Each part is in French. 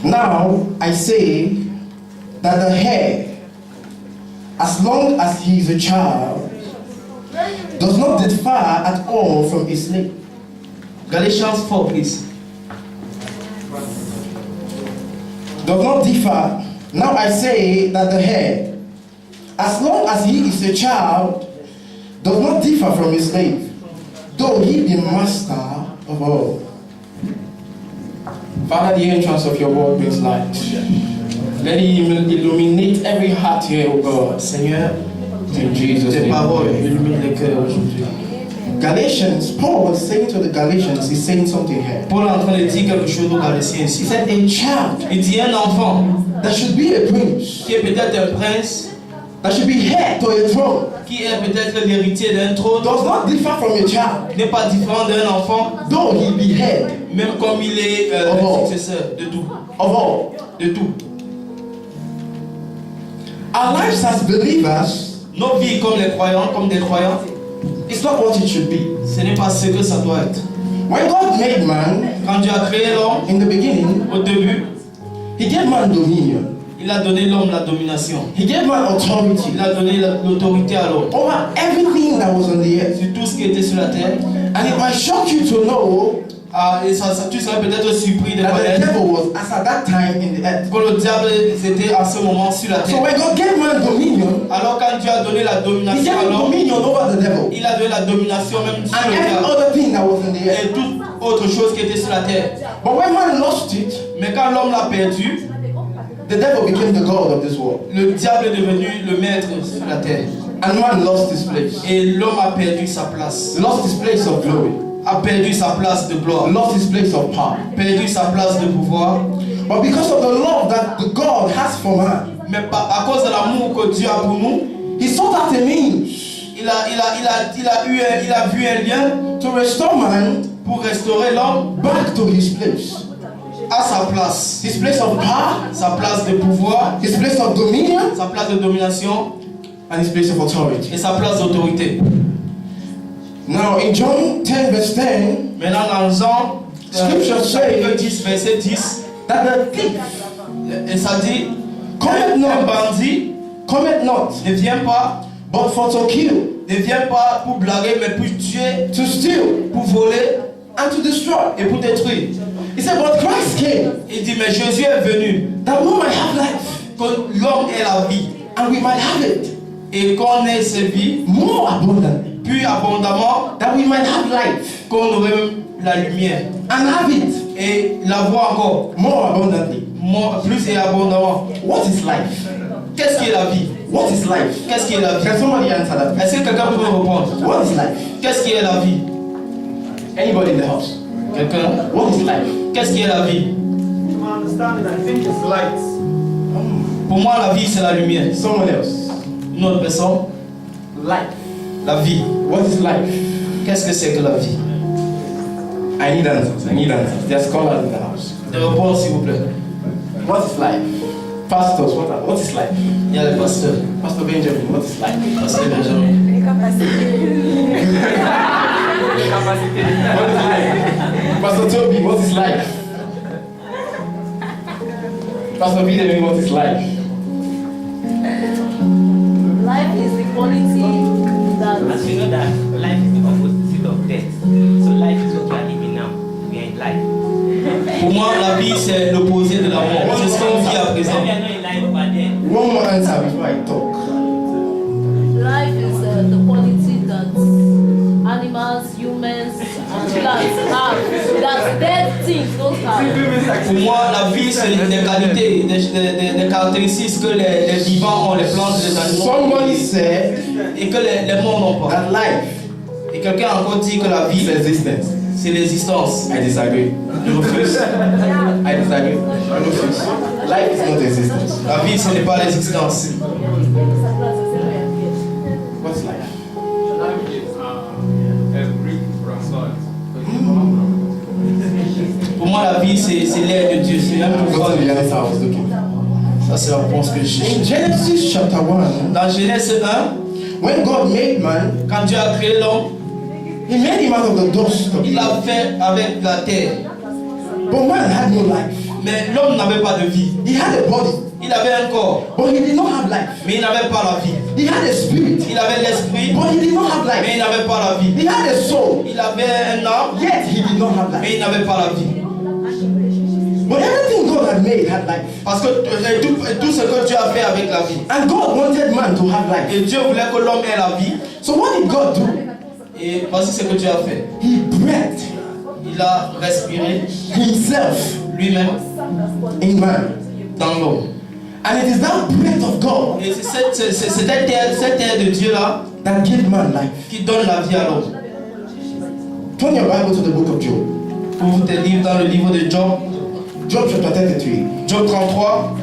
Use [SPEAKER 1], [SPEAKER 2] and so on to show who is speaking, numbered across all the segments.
[SPEAKER 1] Now I say that the heir, as long as he is a child, does not differ at all from a slave.
[SPEAKER 2] Galatians 4, please.
[SPEAKER 1] Does not differ. Now I say that the heir, as long as he is a child, does not differ from a slave, though he be master of all. Father, the entrance of your word brings light. Let it illuminate every heart here, O God.
[SPEAKER 2] Seigneur,
[SPEAKER 1] In Jesus'
[SPEAKER 2] tes
[SPEAKER 1] name.
[SPEAKER 2] paroles illuminent les cœurs aujourd'hui.
[SPEAKER 1] Galatians, Paul was saying to the Galatians, he's saying something here.
[SPEAKER 2] Paul est en train de dire quelque chose aux Galatiens
[SPEAKER 1] He
[SPEAKER 2] ici.
[SPEAKER 1] said, a child,
[SPEAKER 2] Il dit un enfant
[SPEAKER 1] that should be a prince,
[SPEAKER 2] qui est peut-être un prince,
[SPEAKER 1] that should be heir to a throne,
[SPEAKER 2] qui est peut-être l'héritier d'un trône,
[SPEAKER 1] does not differ from a child,
[SPEAKER 2] n'est pas différent d'un enfant,
[SPEAKER 1] though he be head
[SPEAKER 2] même comme il est
[SPEAKER 1] Oh.
[SPEAKER 2] le successeur de tout.
[SPEAKER 1] of all.
[SPEAKER 2] De tout.
[SPEAKER 1] Our lives as believers,
[SPEAKER 2] Nos vies comme les croyants, comme des croyants,
[SPEAKER 1] it's not what it should be.
[SPEAKER 2] ce n'est pas ce que ça doit être.
[SPEAKER 1] When God made man
[SPEAKER 2] Quand Dieu a créé l'homme,
[SPEAKER 1] in the beginning,
[SPEAKER 2] au début,
[SPEAKER 1] he gave man dominion.
[SPEAKER 2] il a donné l'homme la domination.
[SPEAKER 1] He gave man authority
[SPEAKER 2] Il a donné l'autorité à l'homme
[SPEAKER 1] over everything that was on the earth.
[SPEAKER 2] sur tout ce qui était sur la terre.
[SPEAKER 1] And it might shock you to know
[SPEAKER 2] Et tu serais peut-être surpris de
[SPEAKER 1] that the
[SPEAKER 2] connaître
[SPEAKER 1] devil was as at that time in the earth.
[SPEAKER 2] que le diable était à ce moment sur la
[SPEAKER 1] So
[SPEAKER 2] terre.
[SPEAKER 1] when God gave man dominion,
[SPEAKER 2] Alors quand Dieu a donné la
[SPEAKER 1] he
[SPEAKER 2] domination
[SPEAKER 1] gave
[SPEAKER 2] à l'homme,
[SPEAKER 1] dominion over the devil
[SPEAKER 2] il a donné la domination même sur
[SPEAKER 1] and
[SPEAKER 2] le
[SPEAKER 1] every
[SPEAKER 2] diable
[SPEAKER 1] other thing that was in the earth.
[SPEAKER 2] et toute autre chose qui était sur la terre.
[SPEAKER 1] But when man lost it,
[SPEAKER 2] Mais quand l'homme l'a perdu,
[SPEAKER 1] the devil became the god of this world.
[SPEAKER 2] le diable est devenu le maître sur la terre.
[SPEAKER 1] And man lost his place.
[SPEAKER 2] Et l'homme a perdu sa place.
[SPEAKER 1] Lost his place of glory.
[SPEAKER 2] A perdu sa place de gloire.
[SPEAKER 1] Lost his place of power.
[SPEAKER 2] Perdu sa place de pouvoir.
[SPEAKER 1] But because of the love that the God has for man,
[SPEAKER 2] Mais à cause de l'amour que Dieu a pour nous,
[SPEAKER 1] he sought out a means
[SPEAKER 2] il a vu un lien
[SPEAKER 1] to restore man
[SPEAKER 2] pour restaurer l'homme
[SPEAKER 1] back to his place.
[SPEAKER 2] à sa place.
[SPEAKER 1] His place of power,
[SPEAKER 2] Sa place de pouvoir,
[SPEAKER 1] his place of dominion,
[SPEAKER 2] sa place de domination
[SPEAKER 1] and his place of authority.
[SPEAKER 2] et sa place d'autorité.
[SPEAKER 1] Now in John 10 verse 10,
[SPEAKER 2] Maintenant dans Jean,
[SPEAKER 1] Scripture
[SPEAKER 2] chapitre
[SPEAKER 1] says
[SPEAKER 2] 10, verset 10,
[SPEAKER 1] that the thief
[SPEAKER 2] et ça dit,
[SPEAKER 1] cometh
[SPEAKER 2] un
[SPEAKER 1] not,
[SPEAKER 2] bandit ne vient pas,
[SPEAKER 1] but for to kill,
[SPEAKER 2] ne vient pas pour blaguer, mais pour tuer,
[SPEAKER 1] to steal,
[SPEAKER 2] pour voler
[SPEAKER 1] and to destroy.
[SPEAKER 2] et pour détruire.
[SPEAKER 1] He said, but Christ came
[SPEAKER 2] Il dit, mais Jésus est venu
[SPEAKER 1] that we might have life,
[SPEAKER 2] que l'homme ait la vie
[SPEAKER 1] and we might have it
[SPEAKER 2] et qu'on ait cette vie
[SPEAKER 1] more abundantly.
[SPEAKER 2] plus abondamment,
[SPEAKER 1] That we might have life
[SPEAKER 2] qu'on aurait même la lumière
[SPEAKER 1] and have it
[SPEAKER 2] et la voir encore
[SPEAKER 1] more abundantly.
[SPEAKER 2] plus et abondamment.
[SPEAKER 1] What is life?
[SPEAKER 2] Qu'est-ce qui est la vie?
[SPEAKER 1] What is life?
[SPEAKER 2] Qu'est-ce qui est la vie?
[SPEAKER 1] Can somebody answer that?
[SPEAKER 2] Est-ce que quelqu'un peut me répondre?
[SPEAKER 1] What is life?
[SPEAKER 2] Qu'est-ce qui est la vie?
[SPEAKER 1] Anybody in the house?
[SPEAKER 2] Quelqu'un?
[SPEAKER 1] What is life?
[SPEAKER 2] Qu'est-ce qui est la vie?
[SPEAKER 3] To my understanding, I think it's light.
[SPEAKER 2] Pour moi, la vie, c'est la lumière.
[SPEAKER 1] Someone else.
[SPEAKER 2] Une autre personne?
[SPEAKER 1] Life.
[SPEAKER 2] La vie.
[SPEAKER 1] What is life?
[SPEAKER 2] Qu'est-ce que c'est que la vie?
[SPEAKER 1] I need answers. I need answers. There are scholars in the house.
[SPEAKER 2] Des réponses, s'il vous plaît.
[SPEAKER 1] What is life? Pastors, what is life?
[SPEAKER 2] Il y a les pasteurs.
[SPEAKER 1] Pastor Benjamin, what is life?
[SPEAKER 2] Pasteur Benjamin.
[SPEAKER 1] What is life? Pastor Toby, what is life? Pastor Benjamin, what is life?
[SPEAKER 4] Life is the quality that
[SPEAKER 5] As you know that life is the opposite of death. So life is what we are living now. We are in life.
[SPEAKER 2] Pour moi, la vie, c'est l'opposé de la mort. C'est ce qu'on vit à présent.
[SPEAKER 5] When we are not in life, we are dead.
[SPEAKER 1] One more answer before I talk.
[SPEAKER 4] life is the quality that animals, humans, and plants have that dead things don't have.
[SPEAKER 2] Pour moi, la vie, c'est des qualités, des caractéristiques que les vivants ont, les plantes, les animaux,
[SPEAKER 1] Somebody said
[SPEAKER 2] et que les morts n'ont pas.
[SPEAKER 1] that life
[SPEAKER 2] Et quelqu'un a encore dit que la
[SPEAKER 1] is
[SPEAKER 2] vie,
[SPEAKER 1] existence.
[SPEAKER 2] c'est l'existence.
[SPEAKER 1] I disagree.
[SPEAKER 2] Je refuse.
[SPEAKER 1] I disagree. I refuse. Life is not existence.
[SPEAKER 2] La vie, ce n'est pas l'existence.
[SPEAKER 1] What's life?
[SPEAKER 2] Pour moi, la vie, c'est l'air de Dieu. C'est un pouvoir.
[SPEAKER 1] Go to the answer I was looking for.
[SPEAKER 2] Ça, c'est la réponse que je cherche.
[SPEAKER 1] In Genesis chapter 1,
[SPEAKER 2] Dans Genèse 1,
[SPEAKER 1] when God made man,
[SPEAKER 2] quand Dieu a créé l'homme,
[SPEAKER 1] He made him out of the dust of
[SPEAKER 2] il
[SPEAKER 1] the earth.
[SPEAKER 2] l'a fait avec la terre.
[SPEAKER 1] But man had no life.
[SPEAKER 2] Mais l'homme n'avait pas de vie.
[SPEAKER 1] He had a body,
[SPEAKER 2] Il avait un corps,
[SPEAKER 1] but he did not have life.
[SPEAKER 2] mais il n'avait pas la vie.
[SPEAKER 1] He had a spirit,
[SPEAKER 2] Il avait l'esprit,
[SPEAKER 1] but he did not have
[SPEAKER 2] mais il
[SPEAKER 1] life.
[SPEAKER 2] n'avait pas la vie.
[SPEAKER 1] He had a soul,
[SPEAKER 2] Il avait un âme,
[SPEAKER 1] yet he did not have
[SPEAKER 2] mais
[SPEAKER 1] life.
[SPEAKER 2] il n'avait pas la vie.
[SPEAKER 1] But everything God had made had life.
[SPEAKER 2] Parce que tout ce que Dieu a fait avec la vie.
[SPEAKER 1] And God wanted man to have life.
[SPEAKER 2] Et Dieu voulait que l'homme ait la vie.
[SPEAKER 1] So what did God do?
[SPEAKER 2] Et voici ce que Dieu a fait.
[SPEAKER 1] He breathed
[SPEAKER 2] Il a respiré
[SPEAKER 1] himself
[SPEAKER 2] lui-même
[SPEAKER 1] in man.
[SPEAKER 2] dans l'homme.
[SPEAKER 1] And it is that breath of God
[SPEAKER 2] Et c'est cette air de Dieu-là
[SPEAKER 1] that gave man life.
[SPEAKER 2] qui donne la vie à l'homme.
[SPEAKER 1] Turn your Bible to the book of Job.
[SPEAKER 2] Ouvre tes livres dans le livre de Job.
[SPEAKER 1] Job chapter 33,
[SPEAKER 2] Job 33,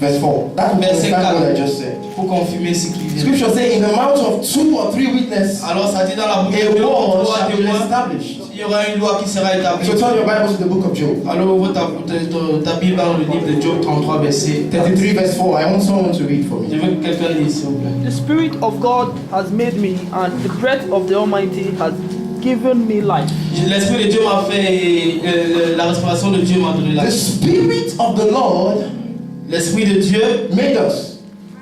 [SPEAKER 1] verse 4. That will
[SPEAKER 2] Verset
[SPEAKER 1] confirm
[SPEAKER 2] 4.
[SPEAKER 1] what I just said.
[SPEAKER 2] pour confirmer ce qui vient.
[SPEAKER 1] Scripture says, in the mouth of 2 or 3 witnesses,
[SPEAKER 2] Alors ça dit dans la bouche
[SPEAKER 1] a
[SPEAKER 2] de
[SPEAKER 1] law
[SPEAKER 2] trois
[SPEAKER 1] shall be
[SPEAKER 2] témoins,
[SPEAKER 1] established.
[SPEAKER 2] il y aura une loi qui sera établie.
[SPEAKER 1] So turn your Bible to the book of Job.
[SPEAKER 2] Alors ouvre ta Bible dans le livre de Job 33, verset
[SPEAKER 1] 33 verse 4. I want someone to read for
[SPEAKER 2] Je
[SPEAKER 1] me.
[SPEAKER 2] veux que quelqu'un lise, s'il vous plaît.
[SPEAKER 3] The Spirit of God has made me, and the breath of the Almighty has given me life.
[SPEAKER 2] L'Esprit de Dieu m'a fait, la respiration de Dieu m'a donné la
[SPEAKER 1] The
[SPEAKER 2] vie.
[SPEAKER 1] Spirit of the Lord
[SPEAKER 2] L'Esprit de Dieu
[SPEAKER 1] made us.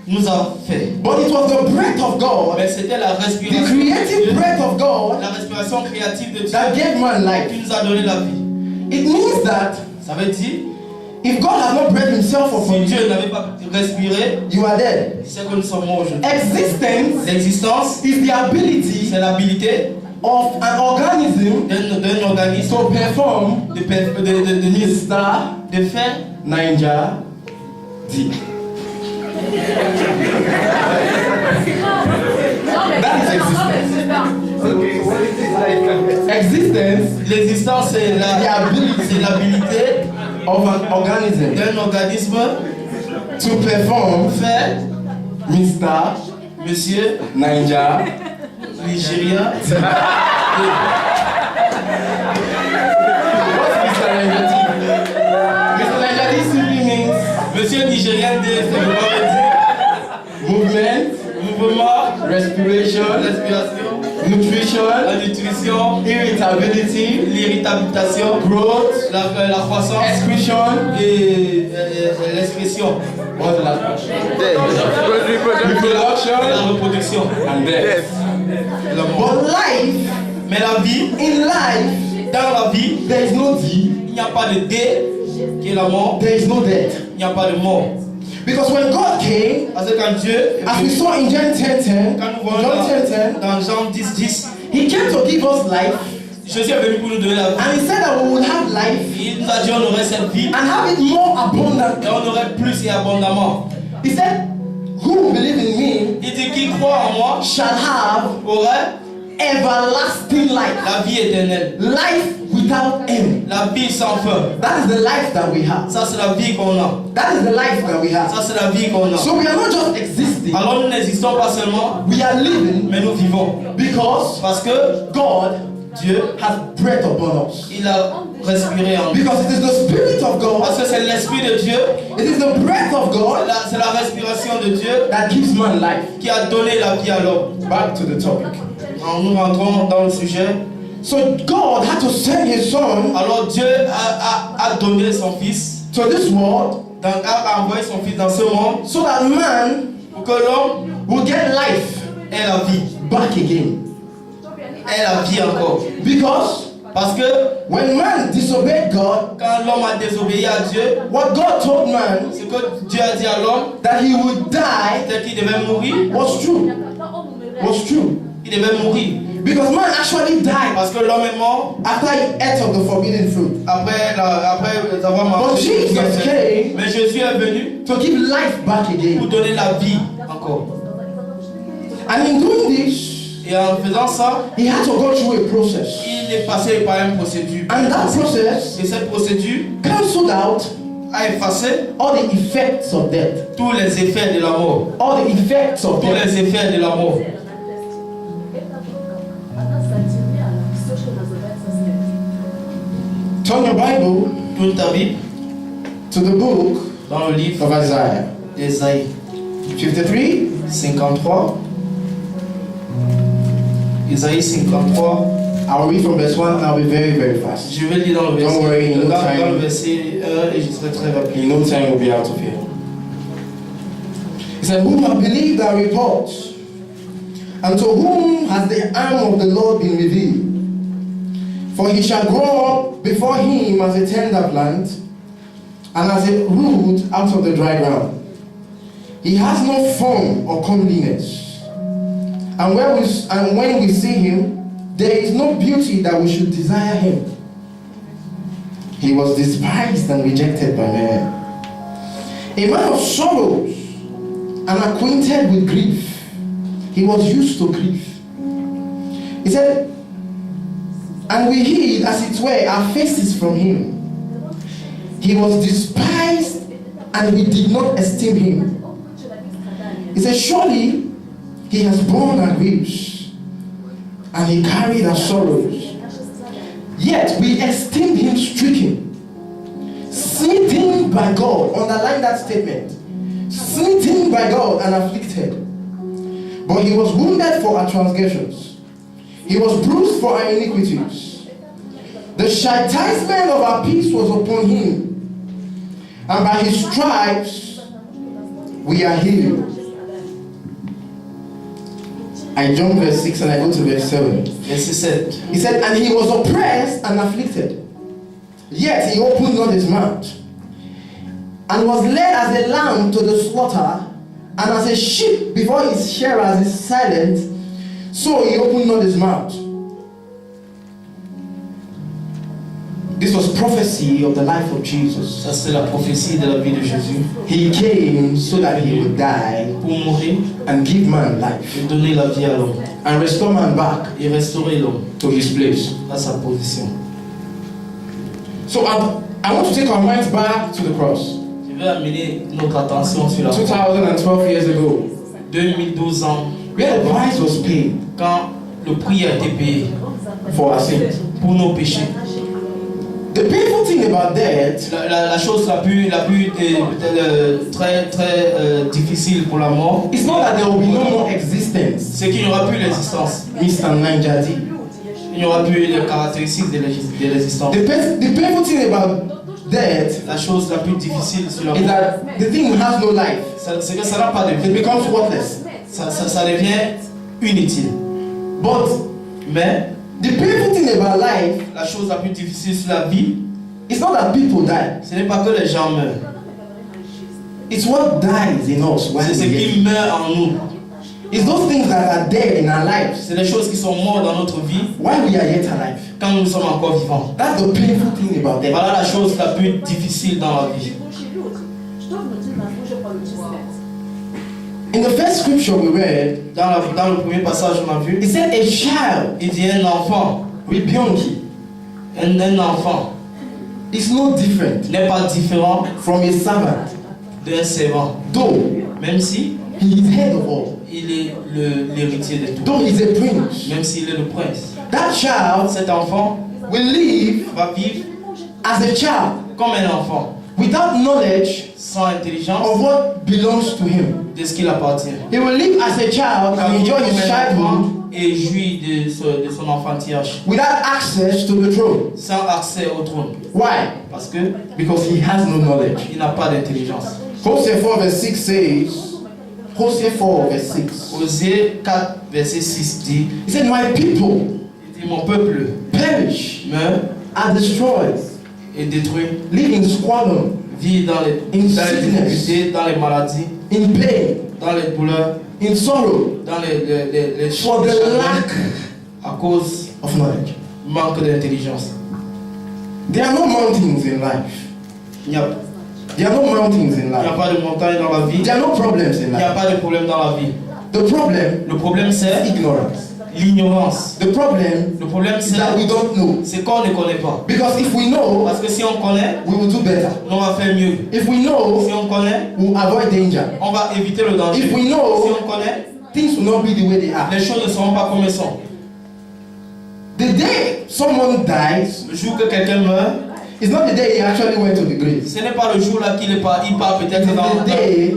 [SPEAKER 2] nous a fait.
[SPEAKER 1] But it was the breath of God,
[SPEAKER 2] Mais c'était la
[SPEAKER 1] the
[SPEAKER 2] respiration de
[SPEAKER 1] creative
[SPEAKER 2] Dieu,
[SPEAKER 1] breath of God,
[SPEAKER 2] la respiration créative de Dieu
[SPEAKER 1] that gave man life.
[SPEAKER 2] qui nous a donné la vie.
[SPEAKER 1] It means that
[SPEAKER 2] Ça veut dire,
[SPEAKER 1] if God has not breathed himself
[SPEAKER 2] si
[SPEAKER 1] upon you,
[SPEAKER 2] Dieu n'avait pas respiré,
[SPEAKER 1] you are dead.
[SPEAKER 2] c'est que nous sommes morts aujourd'hui.
[SPEAKER 1] Existence
[SPEAKER 2] L'existence,
[SPEAKER 1] is the ability
[SPEAKER 2] c'est l'habilité
[SPEAKER 1] of an organism
[SPEAKER 2] d'un organisme
[SPEAKER 1] to perform
[SPEAKER 2] de faire
[SPEAKER 1] Ninja D. That is existence. Existence
[SPEAKER 2] l'existence, c'est l'habilité
[SPEAKER 1] of an organism
[SPEAKER 2] d'un organisme
[SPEAKER 1] to perform
[SPEAKER 2] faire
[SPEAKER 1] Mr.
[SPEAKER 2] Monsieur
[SPEAKER 1] Ninja.
[SPEAKER 2] Nigérien.
[SPEAKER 1] What's Mr. Ninja D? Mr. Ninja D simply means
[SPEAKER 2] Monsieur Nigérien de ça veut pas dire
[SPEAKER 1] movement,
[SPEAKER 2] mouvement,
[SPEAKER 1] respiration,
[SPEAKER 2] respiration,
[SPEAKER 1] nutrition,
[SPEAKER 2] la nutrition,
[SPEAKER 1] irritability,
[SPEAKER 2] l'irritabilitation,
[SPEAKER 1] growth,
[SPEAKER 2] la croissance
[SPEAKER 1] excretion,
[SPEAKER 2] et l'expression,
[SPEAKER 1] what's the last one?
[SPEAKER 2] la
[SPEAKER 1] Reproduction,
[SPEAKER 2] reproduction.
[SPEAKER 1] and death.
[SPEAKER 2] La mort.
[SPEAKER 1] But life,
[SPEAKER 2] Mais la vie,
[SPEAKER 1] in life,
[SPEAKER 2] dans la vie,
[SPEAKER 1] there is no D,
[SPEAKER 2] il n'y a pas de dé qui est la mort,
[SPEAKER 1] there is no death.
[SPEAKER 2] il n'y a pas de mort.
[SPEAKER 1] Because when God came,
[SPEAKER 2] Parce que quand Dieu est
[SPEAKER 1] as we
[SPEAKER 2] venu,
[SPEAKER 1] saw in John 10:10,
[SPEAKER 2] quand nous voyons
[SPEAKER 1] John 10:10,
[SPEAKER 2] dans Jean 10,
[SPEAKER 1] He came to give us life,
[SPEAKER 2] Jésus est venu pour nous donner la vie.
[SPEAKER 1] and He said that we would have life
[SPEAKER 2] Il nous a dit on aurait cette vie
[SPEAKER 1] and have it more
[SPEAKER 2] et
[SPEAKER 1] abundantly.
[SPEAKER 2] on aurait plus et abondamment.
[SPEAKER 1] He said, who believe in me
[SPEAKER 2] Il dit qui croit en moi
[SPEAKER 1] shall have
[SPEAKER 2] aurait
[SPEAKER 1] everlasting life.
[SPEAKER 2] la vie éternelle.
[SPEAKER 1] Life without end.
[SPEAKER 2] La vie sans fin.
[SPEAKER 1] That is the life that we have.
[SPEAKER 2] Ça c'est la vie qu'on a.
[SPEAKER 1] That is the life that we have.
[SPEAKER 2] Ça c'est la vie qu'on a.
[SPEAKER 1] So we are not just existing,
[SPEAKER 2] Alors nous n'existons pas seulement,
[SPEAKER 1] we are living
[SPEAKER 2] mais nous vivons.
[SPEAKER 1] because
[SPEAKER 2] Parce que
[SPEAKER 1] God
[SPEAKER 2] Dieu,
[SPEAKER 1] has breath upon us.
[SPEAKER 2] il a respiré en nous.
[SPEAKER 1] Because it is the Spirit of
[SPEAKER 2] Parce
[SPEAKER 1] God,
[SPEAKER 2] que c'est l'Esprit de Dieu,
[SPEAKER 1] it is the breath of God
[SPEAKER 2] c'est la respiration de Dieu
[SPEAKER 1] that gives man life.
[SPEAKER 2] qui a donné la vie à l'homme.
[SPEAKER 1] Back to the topic.
[SPEAKER 2] En nous rentrons dans le sujet.
[SPEAKER 1] So God had to send His Son
[SPEAKER 2] Alors Dieu a donné son Fils,
[SPEAKER 1] to this world
[SPEAKER 2] a envoyé son Fils dans ce monde
[SPEAKER 1] so that man
[SPEAKER 2] pour que l'homme
[SPEAKER 1] will get life
[SPEAKER 2] ait la vie,
[SPEAKER 1] back again.
[SPEAKER 2] ait la vie encore.
[SPEAKER 1] Because
[SPEAKER 2] Parce que
[SPEAKER 1] when man disobeyed God,
[SPEAKER 2] quand l'homme a désobéi à Dieu,
[SPEAKER 1] what God told man
[SPEAKER 2] ce que Dieu a dit à l'homme,
[SPEAKER 1] that he would die
[SPEAKER 2] c'est qu'il devait mourir.
[SPEAKER 1] was true. Was true.
[SPEAKER 2] Il devait mourir.
[SPEAKER 1] Because man actually died
[SPEAKER 2] Parce que l'homme est mort
[SPEAKER 1] after he ate of the forbidden fruit.
[SPEAKER 2] après avoir
[SPEAKER 1] But
[SPEAKER 2] mangé.
[SPEAKER 1] Jesus came
[SPEAKER 2] Mais Jésus est venu
[SPEAKER 1] to give life back
[SPEAKER 2] pour
[SPEAKER 1] again.
[SPEAKER 2] donner la vie encore.
[SPEAKER 1] And in doing this,
[SPEAKER 2] Et en faisant ça,
[SPEAKER 1] he had to go through a process.
[SPEAKER 2] il est passé par une procédure.
[SPEAKER 1] And that process
[SPEAKER 2] Et cette procédure
[SPEAKER 1] cancelled out
[SPEAKER 2] a effacé
[SPEAKER 1] all the effects of death.
[SPEAKER 2] tous les effets de la mort.
[SPEAKER 1] All the effects of
[SPEAKER 2] Tous
[SPEAKER 1] death.
[SPEAKER 2] les effets de la mort.
[SPEAKER 1] Turn your Bible
[SPEAKER 2] Toute ta Bible
[SPEAKER 1] to the book
[SPEAKER 2] dans le livre
[SPEAKER 1] of Isaiah.
[SPEAKER 2] d'Ésaïe
[SPEAKER 1] 53.
[SPEAKER 2] 53. Ésaïe 53.
[SPEAKER 1] I'll read from verse 1 and I'll be very, very fast.
[SPEAKER 2] Je vais lire dans le
[SPEAKER 1] Don't worry, in no
[SPEAKER 2] dans le
[SPEAKER 1] time.
[SPEAKER 2] verset 1 et je serai très rapide.
[SPEAKER 1] In no time we'll be out of here. He said, whom have believed our report, and to whom has the arm of the Lord been revealed? For he shall grow up before him as a tender plant, and as a root out of the dry ground. He has no form or comeliness, and when we see him, there is no beauty that we should desire him. He was despised and rejected by men, a man of sorrows and acquainted with grief. He was used to grief. He said, and we hid, as it were, our faces from him. He was despised, and we did not esteem him. He said, surely he has borne our griefs, and he carried our sorrows. Yet we esteemed him stricken, smitten by God. Underline that statement. Smitten by God and afflicted. But he was wounded for our transgressions. He was bruised for our iniquities. The chastisement of our peace was upon him, and by his stripes we are healed. I jump verse 6 and I go to verse 7.
[SPEAKER 2] Verset 7.
[SPEAKER 1] He said, and he was oppressed and afflicted, yet he opened not his mouth, and was led as a lamb to the slaughter, and as a sheep before his shearers is silent, so he opened not his mouth. This was prophecy of the life of Jesus.
[SPEAKER 2] Ça c'est la prophétie de la vie de Jésus.
[SPEAKER 1] He came so that he would die
[SPEAKER 2] Pour mourir
[SPEAKER 1] and give man life
[SPEAKER 2] et donner la vie à l'homme.
[SPEAKER 1] and restore man back
[SPEAKER 2] Et restaurer l'homme
[SPEAKER 1] to his place.
[SPEAKER 2] à sa position.
[SPEAKER 1] So I want to take our minds back to the cross.
[SPEAKER 2] Je vais amener notre attention sur la croix.
[SPEAKER 1] 2012 years ago,
[SPEAKER 2] 2012 ans,
[SPEAKER 1] where the price was paid
[SPEAKER 2] quand le prix a été payé
[SPEAKER 1] for our sins.
[SPEAKER 2] pour nos péchés.
[SPEAKER 1] The painful thing about that
[SPEAKER 2] La chose la plus très difficile pour la mort,
[SPEAKER 1] is not that there will be no more existence.
[SPEAKER 2] c'est qu'il n'y aura plus l'existence.
[SPEAKER 1] Mr. Nanjati.
[SPEAKER 2] Il n'y aura plus les caractéristiques de l'existence.
[SPEAKER 1] The painful thing about that
[SPEAKER 2] La chose la plus difficile sur la
[SPEAKER 1] is
[SPEAKER 2] mort,
[SPEAKER 1] that the thing has no life.
[SPEAKER 2] c'est que ça n'a pas de
[SPEAKER 1] It
[SPEAKER 2] vie.
[SPEAKER 1] becomes worthless.
[SPEAKER 2] Ça devient inutile.
[SPEAKER 1] But
[SPEAKER 2] Mais
[SPEAKER 1] the painful thing about life
[SPEAKER 2] la chose la plus difficile sur la vie,
[SPEAKER 1] is not that people die.
[SPEAKER 2] ce n'est pas que les gens meurent.
[SPEAKER 1] It's what dies in us when
[SPEAKER 2] C'est ce
[SPEAKER 1] we
[SPEAKER 2] qui
[SPEAKER 1] get.
[SPEAKER 2] meurt en nous.
[SPEAKER 1] It's those things that are dead in our lives
[SPEAKER 2] C'est les choses qui sont mortes dans notre vie
[SPEAKER 1] while we are yet alive.
[SPEAKER 2] quand nous sommes encore vivants.
[SPEAKER 1] That's the painful thing about that.
[SPEAKER 2] Voilà la chose la plus difficile dans la vie.
[SPEAKER 1] In the first scripture we read,
[SPEAKER 2] Dans le premier passage qu'on a vu,
[SPEAKER 1] it said a child,
[SPEAKER 2] il dit un enfant.
[SPEAKER 1] Ribionki,
[SPEAKER 2] Un enfant
[SPEAKER 1] is no different
[SPEAKER 2] n'est pas différent
[SPEAKER 1] from a servant,
[SPEAKER 2] d'un servant.
[SPEAKER 1] though
[SPEAKER 2] Même si
[SPEAKER 1] he is head of all,
[SPEAKER 2] il est l'héritier de tout.
[SPEAKER 1] though he is a prince.
[SPEAKER 2] Même s'il est le prince.
[SPEAKER 1] That child
[SPEAKER 2] Cet enfant
[SPEAKER 1] will live
[SPEAKER 2] va vivre
[SPEAKER 1] as a child
[SPEAKER 2] comme un enfant,
[SPEAKER 1] without knowledge
[SPEAKER 2] sans intelligence
[SPEAKER 1] of what belongs to him.
[SPEAKER 2] de ce qui appartient.
[SPEAKER 1] He will live as a child
[SPEAKER 2] Il va
[SPEAKER 1] and
[SPEAKER 2] vivre
[SPEAKER 1] enjoy his
[SPEAKER 2] comme un
[SPEAKER 1] childhood
[SPEAKER 2] enfant et jouir de son enfantillage
[SPEAKER 1] without access to the throne.
[SPEAKER 2] sans accès au trône.
[SPEAKER 1] Why?
[SPEAKER 2] Parce que
[SPEAKER 1] Because he has no knowledge.
[SPEAKER 2] il n'a pas d'intelligence.
[SPEAKER 1] Hosea 4 verse 6 says, Hosea 4 verse 6,
[SPEAKER 2] Osée 4, verset 6 dit,
[SPEAKER 1] he said, my people
[SPEAKER 2] il dit, mon peuple
[SPEAKER 1] perish,
[SPEAKER 2] meurt
[SPEAKER 1] are destroyed,
[SPEAKER 2] et détruit,
[SPEAKER 1] live in squalor,
[SPEAKER 2] vit dans les difficultés, dans les maladies,
[SPEAKER 1] in pain,
[SPEAKER 2] dans les douleurs,
[SPEAKER 1] in sorrow,
[SPEAKER 2] dans les
[SPEAKER 1] for the lack
[SPEAKER 2] à cause
[SPEAKER 1] of knowledge.
[SPEAKER 2] du manque d'intelligence.
[SPEAKER 1] There are no mountains in life.
[SPEAKER 2] Il n'y a,
[SPEAKER 1] There are no mountains in
[SPEAKER 2] il n'y a
[SPEAKER 1] life.
[SPEAKER 2] pas de montagne dans la vie,
[SPEAKER 1] There are no problems in
[SPEAKER 2] il n'y a
[SPEAKER 1] life.
[SPEAKER 2] pas de problème dans la vie.
[SPEAKER 1] The problem
[SPEAKER 2] Le problème
[SPEAKER 1] is
[SPEAKER 2] c'est
[SPEAKER 1] ignorance.
[SPEAKER 2] l'ignorance.
[SPEAKER 1] The problem
[SPEAKER 2] Le problème
[SPEAKER 1] is that we don't know.
[SPEAKER 2] c'est qu'on ne connaît pas.
[SPEAKER 1] Because if we know,
[SPEAKER 2] Parce que si on connaît,
[SPEAKER 1] we will do better.
[SPEAKER 2] on va faire mieux.
[SPEAKER 1] If we know,
[SPEAKER 2] Si on connaît,
[SPEAKER 1] we will avoid danger.
[SPEAKER 2] on va éviter le danger.
[SPEAKER 1] If we
[SPEAKER 2] Si
[SPEAKER 1] know,
[SPEAKER 2] on connaît,
[SPEAKER 1] things will not be the way they are.
[SPEAKER 2] les choses ne seront pas comme elles sont.
[SPEAKER 1] The day someone dies
[SPEAKER 2] Le jour que quelqu'un meurt,
[SPEAKER 1] is not the day he actually went to the grave.
[SPEAKER 2] ce n'est pas le jour là qu'il part peut-être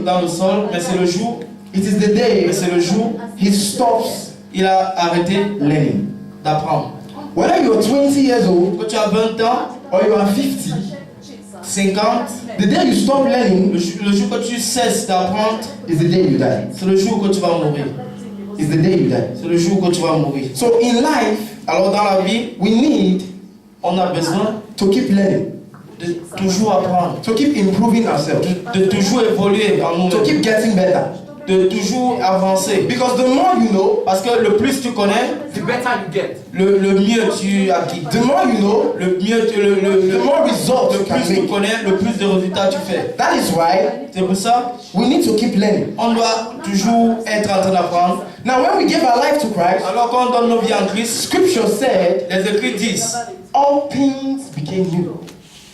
[SPEAKER 2] dans le sol, mais c'est le jour,
[SPEAKER 1] It is the day
[SPEAKER 2] mais c'est le jour
[SPEAKER 1] he stops
[SPEAKER 2] il a arrêté
[SPEAKER 1] learning.
[SPEAKER 2] d'apprendre.
[SPEAKER 1] Whether you are 20 years old
[SPEAKER 2] Quand tu as 20 ans,
[SPEAKER 1] or you are 50,
[SPEAKER 2] 50,
[SPEAKER 1] the day you stop learning
[SPEAKER 2] le jour que tu cesses d'apprendre,
[SPEAKER 1] is the day you die.
[SPEAKER 2] c'est le jour que tu vas mourir.
[SPEAKER 1] Is the day you die.
[SPEAKER 2] C'est le jour que tu vas mourir.
[SPEAKER 1] So in life,
[SPEAKER 2] Alors dans la vie,
[SPEAKER 1] we need
[SPEAKER 2] on a besoin
[SPEAKER 1] to keep learning,
[SPEAKER 2] de toujours apprendre,
[SPEAKER 1] to keep improving ourselves,
[SPEAKER 2] de toujours évoluer en
[SPEAKER 1] to
[SPEAKER 2] nous-mêmes,
[SPEAKER 1] keep getting better.
[SPEAKER 2] de toujours avancer.
[SPEAKER 1] Because the more you know,
[SPEAKER 2] Parce que le plus tu connais,
[SPEAKER 6] The better you get.
[SPEAKER 2] le mieux tu acquiers.
[SPEAKER 1] the more you know,
[SPEAKER 2] Le mieux
[SPEAKER 1] the more results
[SPEAKER 2] le
[SPEAKER 1] you can
[SPEAKER 2] plus tu
[SPEAKER 1] make.
[SPEAKER 2] connais, le plus de résultats tu fais.
[SPEAKER 1] That is why
[SPEAKER 2] C'est pour ça,
[SPEAKER 1] we need to keep learning.
[SPEAKER 2] on doit toujours être en train d'apprendre.
[SPEAKER 1] Now, when we give our life to Christ,
[SPEAKER 2] Alors quand on donne nos vies en Christ,
[SPEAKER 1] Scripture said,
[SPEAKER 2] les Écrits disent,
[SPEAKER 1] all things became new.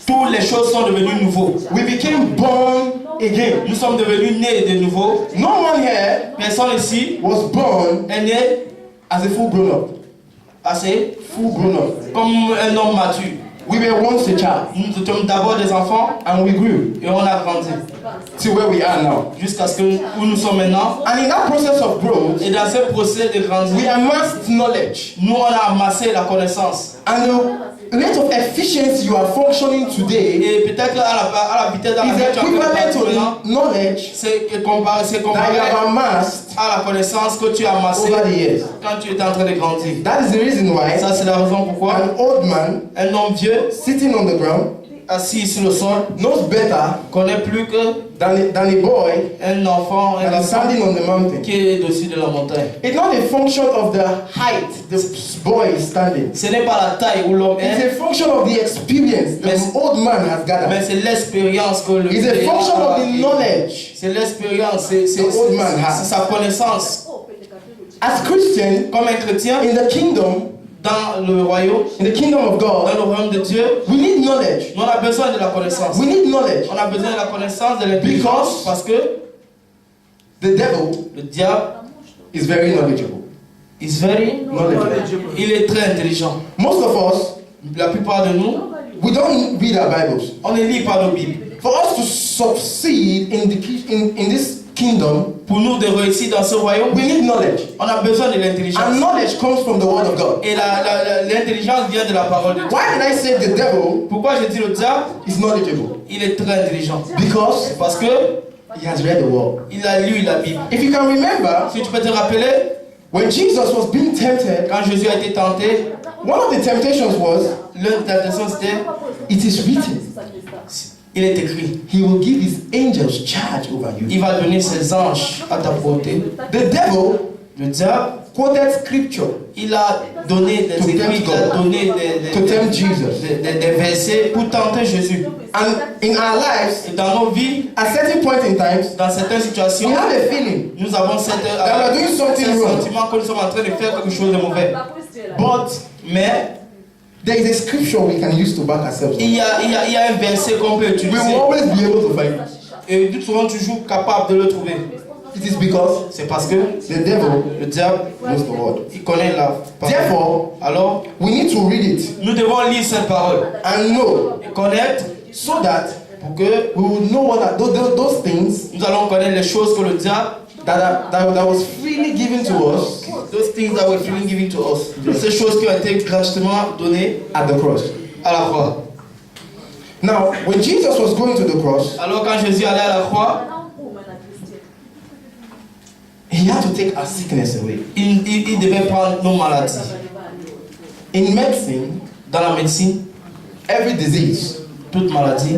[SPEAKER 2] toutes les choses sont devenues nouveaux.
[SPEAKER 1] We became born again.
[SPEAKER 2] Nous sommes devenus nés de nouveau.
[SPEAKER 1] No one here
[SPEAKER 2] Personne ici
[SPEAKER 1] was born
[SPEAKER 2] est né
[SPEAKER 1] as a full grown up.
[SPEAKER 2] assez
[SPEAKER 1] Full grown up.
[SPEAKER 2] comme un homme mature.
[SPEAKER 1] We were once a child
[SPEAKER 2] Nous étions d'abord des enfants
[SPEAKER 1] and we grew
[SPEAKER 2] et on a grandi
[SPEAKER 1] to where we are now.
[SPEAKER 2] jusqu'à ce que où nous sommes maintenant.
[SPEAKER 1] And in that process of growth,
[SPEAKER 2] Et dans ce procès de
[SPEAKER 1] we
[SPEAKER 2] grandir,
[SPEAKER 1] amassed knowledge.
[SPEAKER 2] nous on a amassé la connaissance.
[SPEAKER 1] And the rate of efficiency you are functioning today
[SPEAKER 2] Et peut-être à la vitesse dans
[SPEAKER 1] is
[SPEAKER 2] laquelle tu as
[SPEAKER 1] equivalent
[SPEAKER 2] maintenant,
[SPEAKER 1] to the knowledge
[SPEAKER 2] c'est comparé
[SPEAKER 1] that you have amassed
[SPEAKER 2] à la connaissance que tu as amassée
[SPEAKER 1] over the years.
[SPEAKER 2] quand tu étais en train de grandir.
[SPEAKER 1] That is the reason why
[SPEAKER 2] Ça c'est la raison pourquoi
[SPEAKER 1] an old man
[SPEAKER 2] un homme vieux
[SPEAKER 1] sitting on the ground
[SPEAKER 2] assis sur le sol
[SPEAKER 1] knows better
[SPEAKER 2] connaît plus que
[SPEAKER 1] than a boy
[SPEAKER 2] un enfant
[SPEAKER 1] that is standing on the mountain.
[SPEAKER 2] qui est au-dessus de la montagne.
[SPEAKER 1] It's not a function of the height the boy is standing.
[SPEAKER 2] Ce n'est pas la taille où l'homme
[SPEAKER 1] It's
[SPEAKER 2] est,
[SPEAKER 1] a function of the experience the old man has
[SPEAKER 2] mais
[SPEAKER 1] gathered.
[SPEAKER 2] c'est l'expérience que le
[SPEAKER 1] It's a
[SPEAKER 2] vieillard
[SPEAKER 1] function of
[SPEAKER 2] a
[SPEAKER 1] the
[SPEAKER 2] acquis.
[SPEAKER 1] knowledge.
[SPEAKER 2] C'est l'expérience, c'est
[SPEAKER 1] The old man has.
[SPEAKER 2] sa connaissance.
[SPEAKER 1] As Christians
[SPEAKER 2] Comme un chrétien,
[SPEAKER 1] in the kingdom,
[SPEAKER 2] dans le royaume,
[SPEAKER 1] in the kingdom of
[SPEAKER 2] dans
[SPEAKER 1] God,
[SPEAKER 2] le royaume de Dieu,
[SPEAKER 1] we need knowledge.
[SPEAKER 2] nous on a besoin de la connaissance.
[SPEAKER 1] We need knowledge.
[SPEAKER 2] On a besoin de la connaissance, de l'intelligence,
[SPEAKER 1] Because
[SPEAKER 2] parce que
[SPEAKER 1] the devil
[SPEAKER 2] le diable
[SPEAKER 1] is very knowledgeable.
[SPEAKER 2] is very,
[SPEAKER 1] Knowledgeable.
[SPEAKER 2] il est très intelligent.
[SPEAKER 1] Most of us,
[SPEAKER 2] La plupart de nous,
[SPEAKER 1] we don't read our Bibles.
[SPEAKER 2] on ne lit pas nos Bibles.
[SPEAKER 1] For us to succeed in this kingdom,
[SPEAKER 2] Pour nous de réussir dans ce royaume,
[SPEAKER 1] we need knowledge.
[SPEAKER 2] on a besoin de l'intelligence.
[SPEAKER 1] And knowledge comes from the word of God.
[SPEAKER 2] Et l'intelligence vient de la parole de Dieu.
[SPEAKER 1] Why did I say the devil
[SPEAKER 2] Pourquoi je dis le diable?
[SPEAKER 1] is knowledgeable?
[SPEAKER 2] Il est très intelligent.
[SPEAKER 1] Because
[SPEAKER 2] Parce que
[SPEAKER 1] he has read the word.
[SPEAKER 2] il a lu la Bible.
[SPEAKER 1] If you can remember,
[SPEAKER 2] Si tu peux te rappeler,
[SPEAKER 1] when Jesus was being tempted,
[SPEAKER 2] quand Jésus a été tenté,
[SPEAKER 1] one of the temptations was,
[SPEAKER 2] l'une des tentations c'était,
[SPEAKER 1] it is written,
[SPEAKER 2] il est écrit,
[SPEAKER 1] he will give his angels charge over you.
[SPEAKER 2] il va donner ses anges à ta portée.
[SPEAKER 1] The devil
[SPEAKER 2] Le diable,
[SPEAKER 1] quoted scripture
[SPEAKER 2] il a donné
[SPEAKER 1] To
[SPEAKER 2] des écrits,
[SPEAKER 1] tempt
[SPEAKER 2] il a
[SPEAKER 1] God.
[SPEAKER 2] donné
[SPEAKER 1] to tempt Jesus.
[SPEAKER 2] des versets pour tenter Jésus.
[SPEAKER 1] And in our lives,
[SPEAKER 2] Et dans nos vies,
[SPEAKER 1] at certain point in time,
[SPEAKER 2] dans certaines situations,
[SPEAKER 1] we have a feeling
[SPEAKER 2] nous avons
[SPEAKER 1] that we're doing something
[SPEAKER 2] ce
[SPEAKER 1] wrong.
[SPEAKER 2] sentiment que nous sommes en train de faire quelque chose de mauvais.
[SPEAKER 1] But
[SPEAKER 2] Mais
[SPEAKER 1] there is a scripture we can use to back ourselves up.
[SPEAKER 2] il y a un verset qu'on peut
[SPEAKER 1] We
[SPEAKER 2] utiliser
[SPEAKER 1] will always be able to find it.
[SPEAKER 2] et nous serons toujours capables de le trouver.
[SPEAKER 1] It is because
[SPEAKER 2] C'est parce que
[SPEAKER 1] the devil
[SPEAKER 2] le diable,
[SPEAKER 1] knows the word.
[SPEAKER 2] il connaît la parole.
[SPEAKER 1] Therefore,
[SPEAKER 2] Alors,
[SPEAKER 1] we need to read it
[SPEAKER 2] nous devons lire cette parole
[SPEAKER 1] and know
[SPEAKER 2] et connaître
[SPEAKER 1] so that
[SPEAKER 2] pour que
[SPEAKER 1] we will know what are those things
[SPEAKER 2] nous allons connaître les choses que le diable,
[SPEAKER 1] that was freely given to us
[SPEAKER 2] those things that were freely given to us, ces choses qui ont été gratuitement données
[SPEAKER 1] at the cross.
[SPEAKER 2] à la croix.
[SPEAKER 1] Now, when Jesus was going to the cross,
[SPEAKER 2] Alors quand Jésus allait à la croix,
[SPEAKER 1] he had to take our sickness away.
[SPEAKER 2] il devait prendre nos maladies.
[SPEAKER 1] In medicine,
[SPEAKER 2] Dans la médecine,
[SPEAKER 1] every disease,
[SPEAKER 2] toute maladie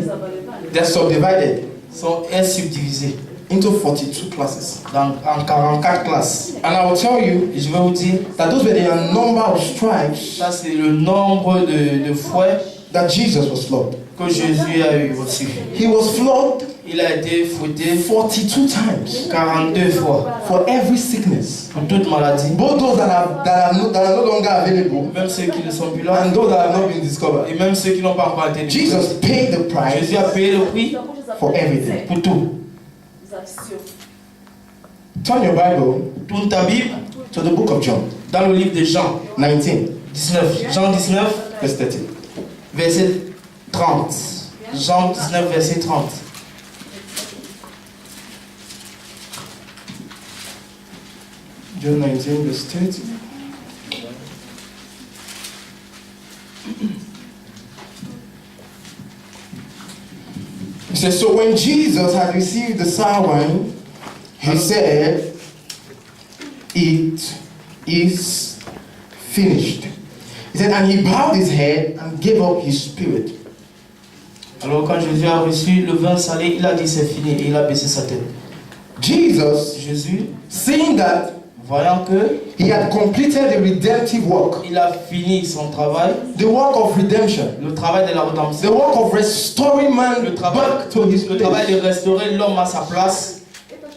[SPEAKER 1] they're subdivided
[SPEAKER 2] est subdivisée
[SPEAKER 1] into 42 classes.
[SPEAKER 2] en 44 classes.
[SPEAKER 1] And I will tell you
[SPEAKER 2] Et je vais vous dire,
[SPEAKER 1] that those were the number of stripes
[SPEAKER 2] ça c'est le nombre de fouets
[SPEAKER 1] that Jesus was flogged.
[SPEAKER 2] que Jésus a eu aussi.
[SPEAKER 1] He was flogged
[SPEAKER 2] Il a été fouetté
[SPEAKER 1] 42 times
[SPEAKER 2] 42 fois
[SPEAKER 1] for every sickness.
[SPEAKER 2] pour toute maladie,
[SPEAKER 1] Both those that are no longer available
[SPEAKER 2] même ceux qui ne sont plus là
[SPEAKER 1] and those that have not been discovered.
[SPEAKER 2] et même ceux qui n'ont pas encore été découverts.
[SPEAKER 1] Jesus paid the price
[SPEAKER 2] Jésus a payé le prix
[SPEAKER 1] for everything.
[SPEAKER 2] pour tout.
[SPEAKER 1] Turn your Bible
[SPEAKER 2] Tourne ta Bible
[SPEAKER 1] to the book of John,
[SPEAKER 2] dans le livre de Jean
[SPEAKER 1] 19,
[SPEAKER 2] 19. Jean 19,
[SPEAKER 1] verse 30.
[SPEAKER 2] verset 30. Jean 19, verset 30.
[SPEAKER 1] John 19, verse 30. He says, so when Jesus had received the sour wine, he said, it is finished. He said, and he bowed his head and gave up his spirit.
[SPEAKER 2] Alors quand Jésus a reçu le vin salé, il a dit c'est fini et il a baissé sa tête.
[SPEAKER 1] Jésus, seeing that
[SPEAKER 2] voyant que
[SPEAKER 1] he had completed the redemptive work,
[SPEAKER 2] il a fini son travail,
[SPEAKER 1] the work of redemption,
[SPEAKER 2] le travail de la
[SPEAKER 1] the
[SPEAKER 2] rédemption,
[SPEAKER 1] work of restoring man
[SPEAKER 2] le travail,
[SPEAKER 1] back to his
[SPEAKER 2] le travail
[SPEAKER 1] place,
[SPEAKER 2] de restaurer l'homme à sa place,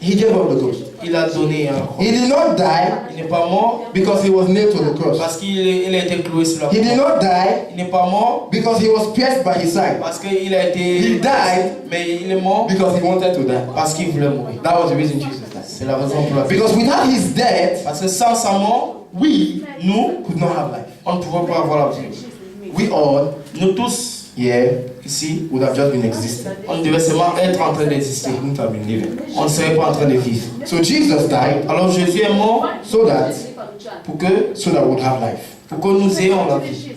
[SPEAKER 1] he gave up the ghost.
[SPEAKER 2] il a donné un croix.
[SPEAKER 1] He did not die
[SPEAKER 2] Il n'est pas mort
[SPEAKER 1] because he was nailed to the cross.
[SPEAKER 2] parce qu'il a été cloué sur la
[SPEAKER 1] He
[SPEAKER 2] croix.
[SPEAKER 1] did not die
[SPEAKER 2] Il n'est pas mort
[SPEAKER 1] because he was pierced by his side.
[SPEAKER 2] parce qu'il a été...
[SPEAKER 1] He died
[SPEAKER 2] Mais il est mort
[SPEAKER 1] because he wanted to die.
[SPEAKER 2] parce qu'il voulait mourir.
[SPEAKER 1] That was the reason Jesus died.
[SPEAKER 2] C'est la raison pour laquelle.
[SPEAKER 1] Because without his death,
[SPEAKER 2] Parce que sans sa mort, nous,
[SPEAKER 1] could not have life.
[SPEAKER 2] on ne pouvait pas avoir la vie.
[SPEAKER 1] We all
[SPEAKER 2] Nous tous,
[SPEAKER 1] here
[SPEAKER 2] ici,
[SPEAKER 1] would have just been existing.
[SPEAKER 2] on devait seulement être en train d'exister.
[SPEAKER 1] We wouldn't have been living.
[SPEAKER 2] On ne serait pas en train de vivre.
[SPEAKER 1] So Jesus died
[SPEAKER 2] Alors Jésus est mort
[SPEAKER 1] so that
[SPEAKER 2] pour que
[SPEAKER 1] we would have life.
[SPEAKER 2] nous ayons la vie.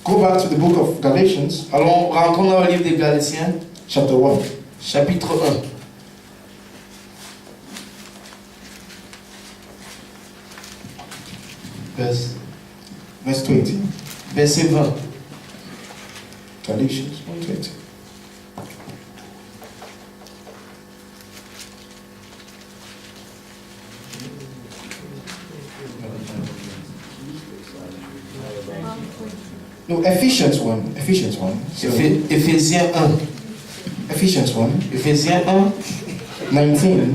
[SPEAKER 1] Go back to the book of Galatians,
[SPEAKER 2] Alors rentrons dans le livre des Galatiens,
[SPEAKER 1] chapter 1.
[SPEAKER 2] chapitre 1.
[SPEAKER 1] Verse 20.
[SPEAKER 2] Verset 20.
[SPEAKER 1] Galatians 1:20. No, Ephesians 1. Ephesians 1. So,
[SPEAKER 2] Éphésiens 1.
[SPEAKER 1] Ephesians 1,
[SPEAKER 2] Éphésiens 1,
[SPEAKER 1] 19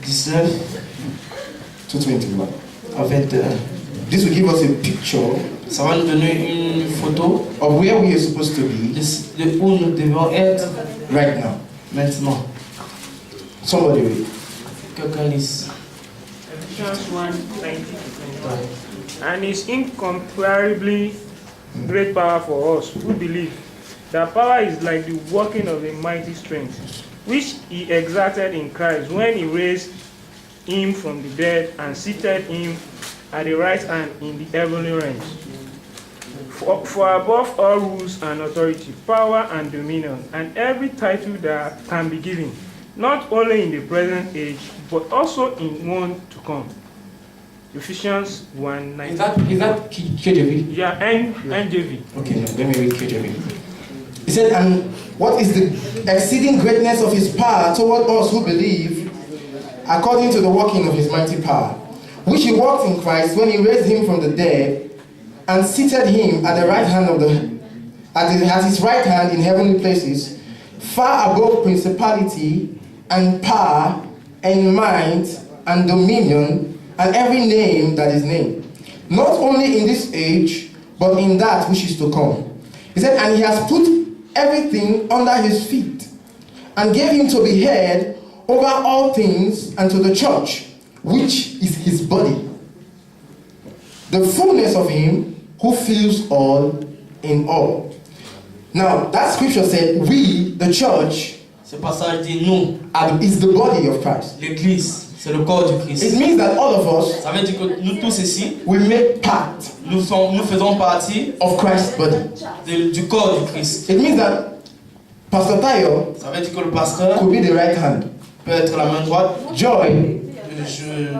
[SPEAKER 2] 19
[SPEAKER 1] to 21.
[SPEAKER 2] à 21.
[SPEAKER 1] This will give us a picture
[SPEAKER 2] Ça va nous donner une photo
[SPEAKER 1] of where we are supposed to be
[SPEAKER 2] de où nous devons être
[SPEAKER 1] right now.
[SPEAKER 2] maintenant.
[SPEAKER 1] Somebody read.
[SPEAKER 2] Quelqu'un lise.
[SPEAKER 6] Ephesians 1:19-21. And is incomparably great power for us who believe. That power is like the working of a mighty strength, which he exerted in Christ when he raised him from the dead and seated him at the right hand in the heavenly realms. For above all rules and authority, power and dominion, and every title that can be given, not only in the present age, but also in one to come. Ephesians 1:19.
[SPEAKER 1] Is that KJV?
[SPEAKER 6] Yeah, NJV.
[SPEAKER 1] Okay, no, let me read KJV. He said, and what is the exceeding greatness of his power toward us who believe, according to the working of his mighty power, which he worked in Christ when he raised him from the dead and seated him at the right hand of at his right hand in heavenly places, far above principality and power and might and dominion and every name that is named, not only in this age, but in that which is to come. He said, and he has put everything under his feet, and gave him to be head over all things unto the church, which is his body, the fullness of him who fills all in all. Now, that scripture said, we, the church,
[SPEAKER 2] Ce passage dit nous,
[SPEAKER 1] is the body of Christ.
[SPEAKER 2] l'Église, c'est le corps du
[SPEAKER 1] It
[SPEAKER 2] Christ.
[SPEAKER 1] means that all of us,
[SPEAKER 2] Ça veut dire que nous tous ici,
[SPEAKER 1] we make part
[SPEAKER 2] nous faisons partie
[SPEAKER 1] of Christ's body.
[SPEAKER 2] du corps du Christ.
[SPEAKER 1] It means that Pastor Tayo
[SPEAKER 2] Ça veut dire que le pasteur
[SPEAKER 1] could be the right hand,
[SPEAKER 2] peut être la main droite,
[SPEAKER 1] Joy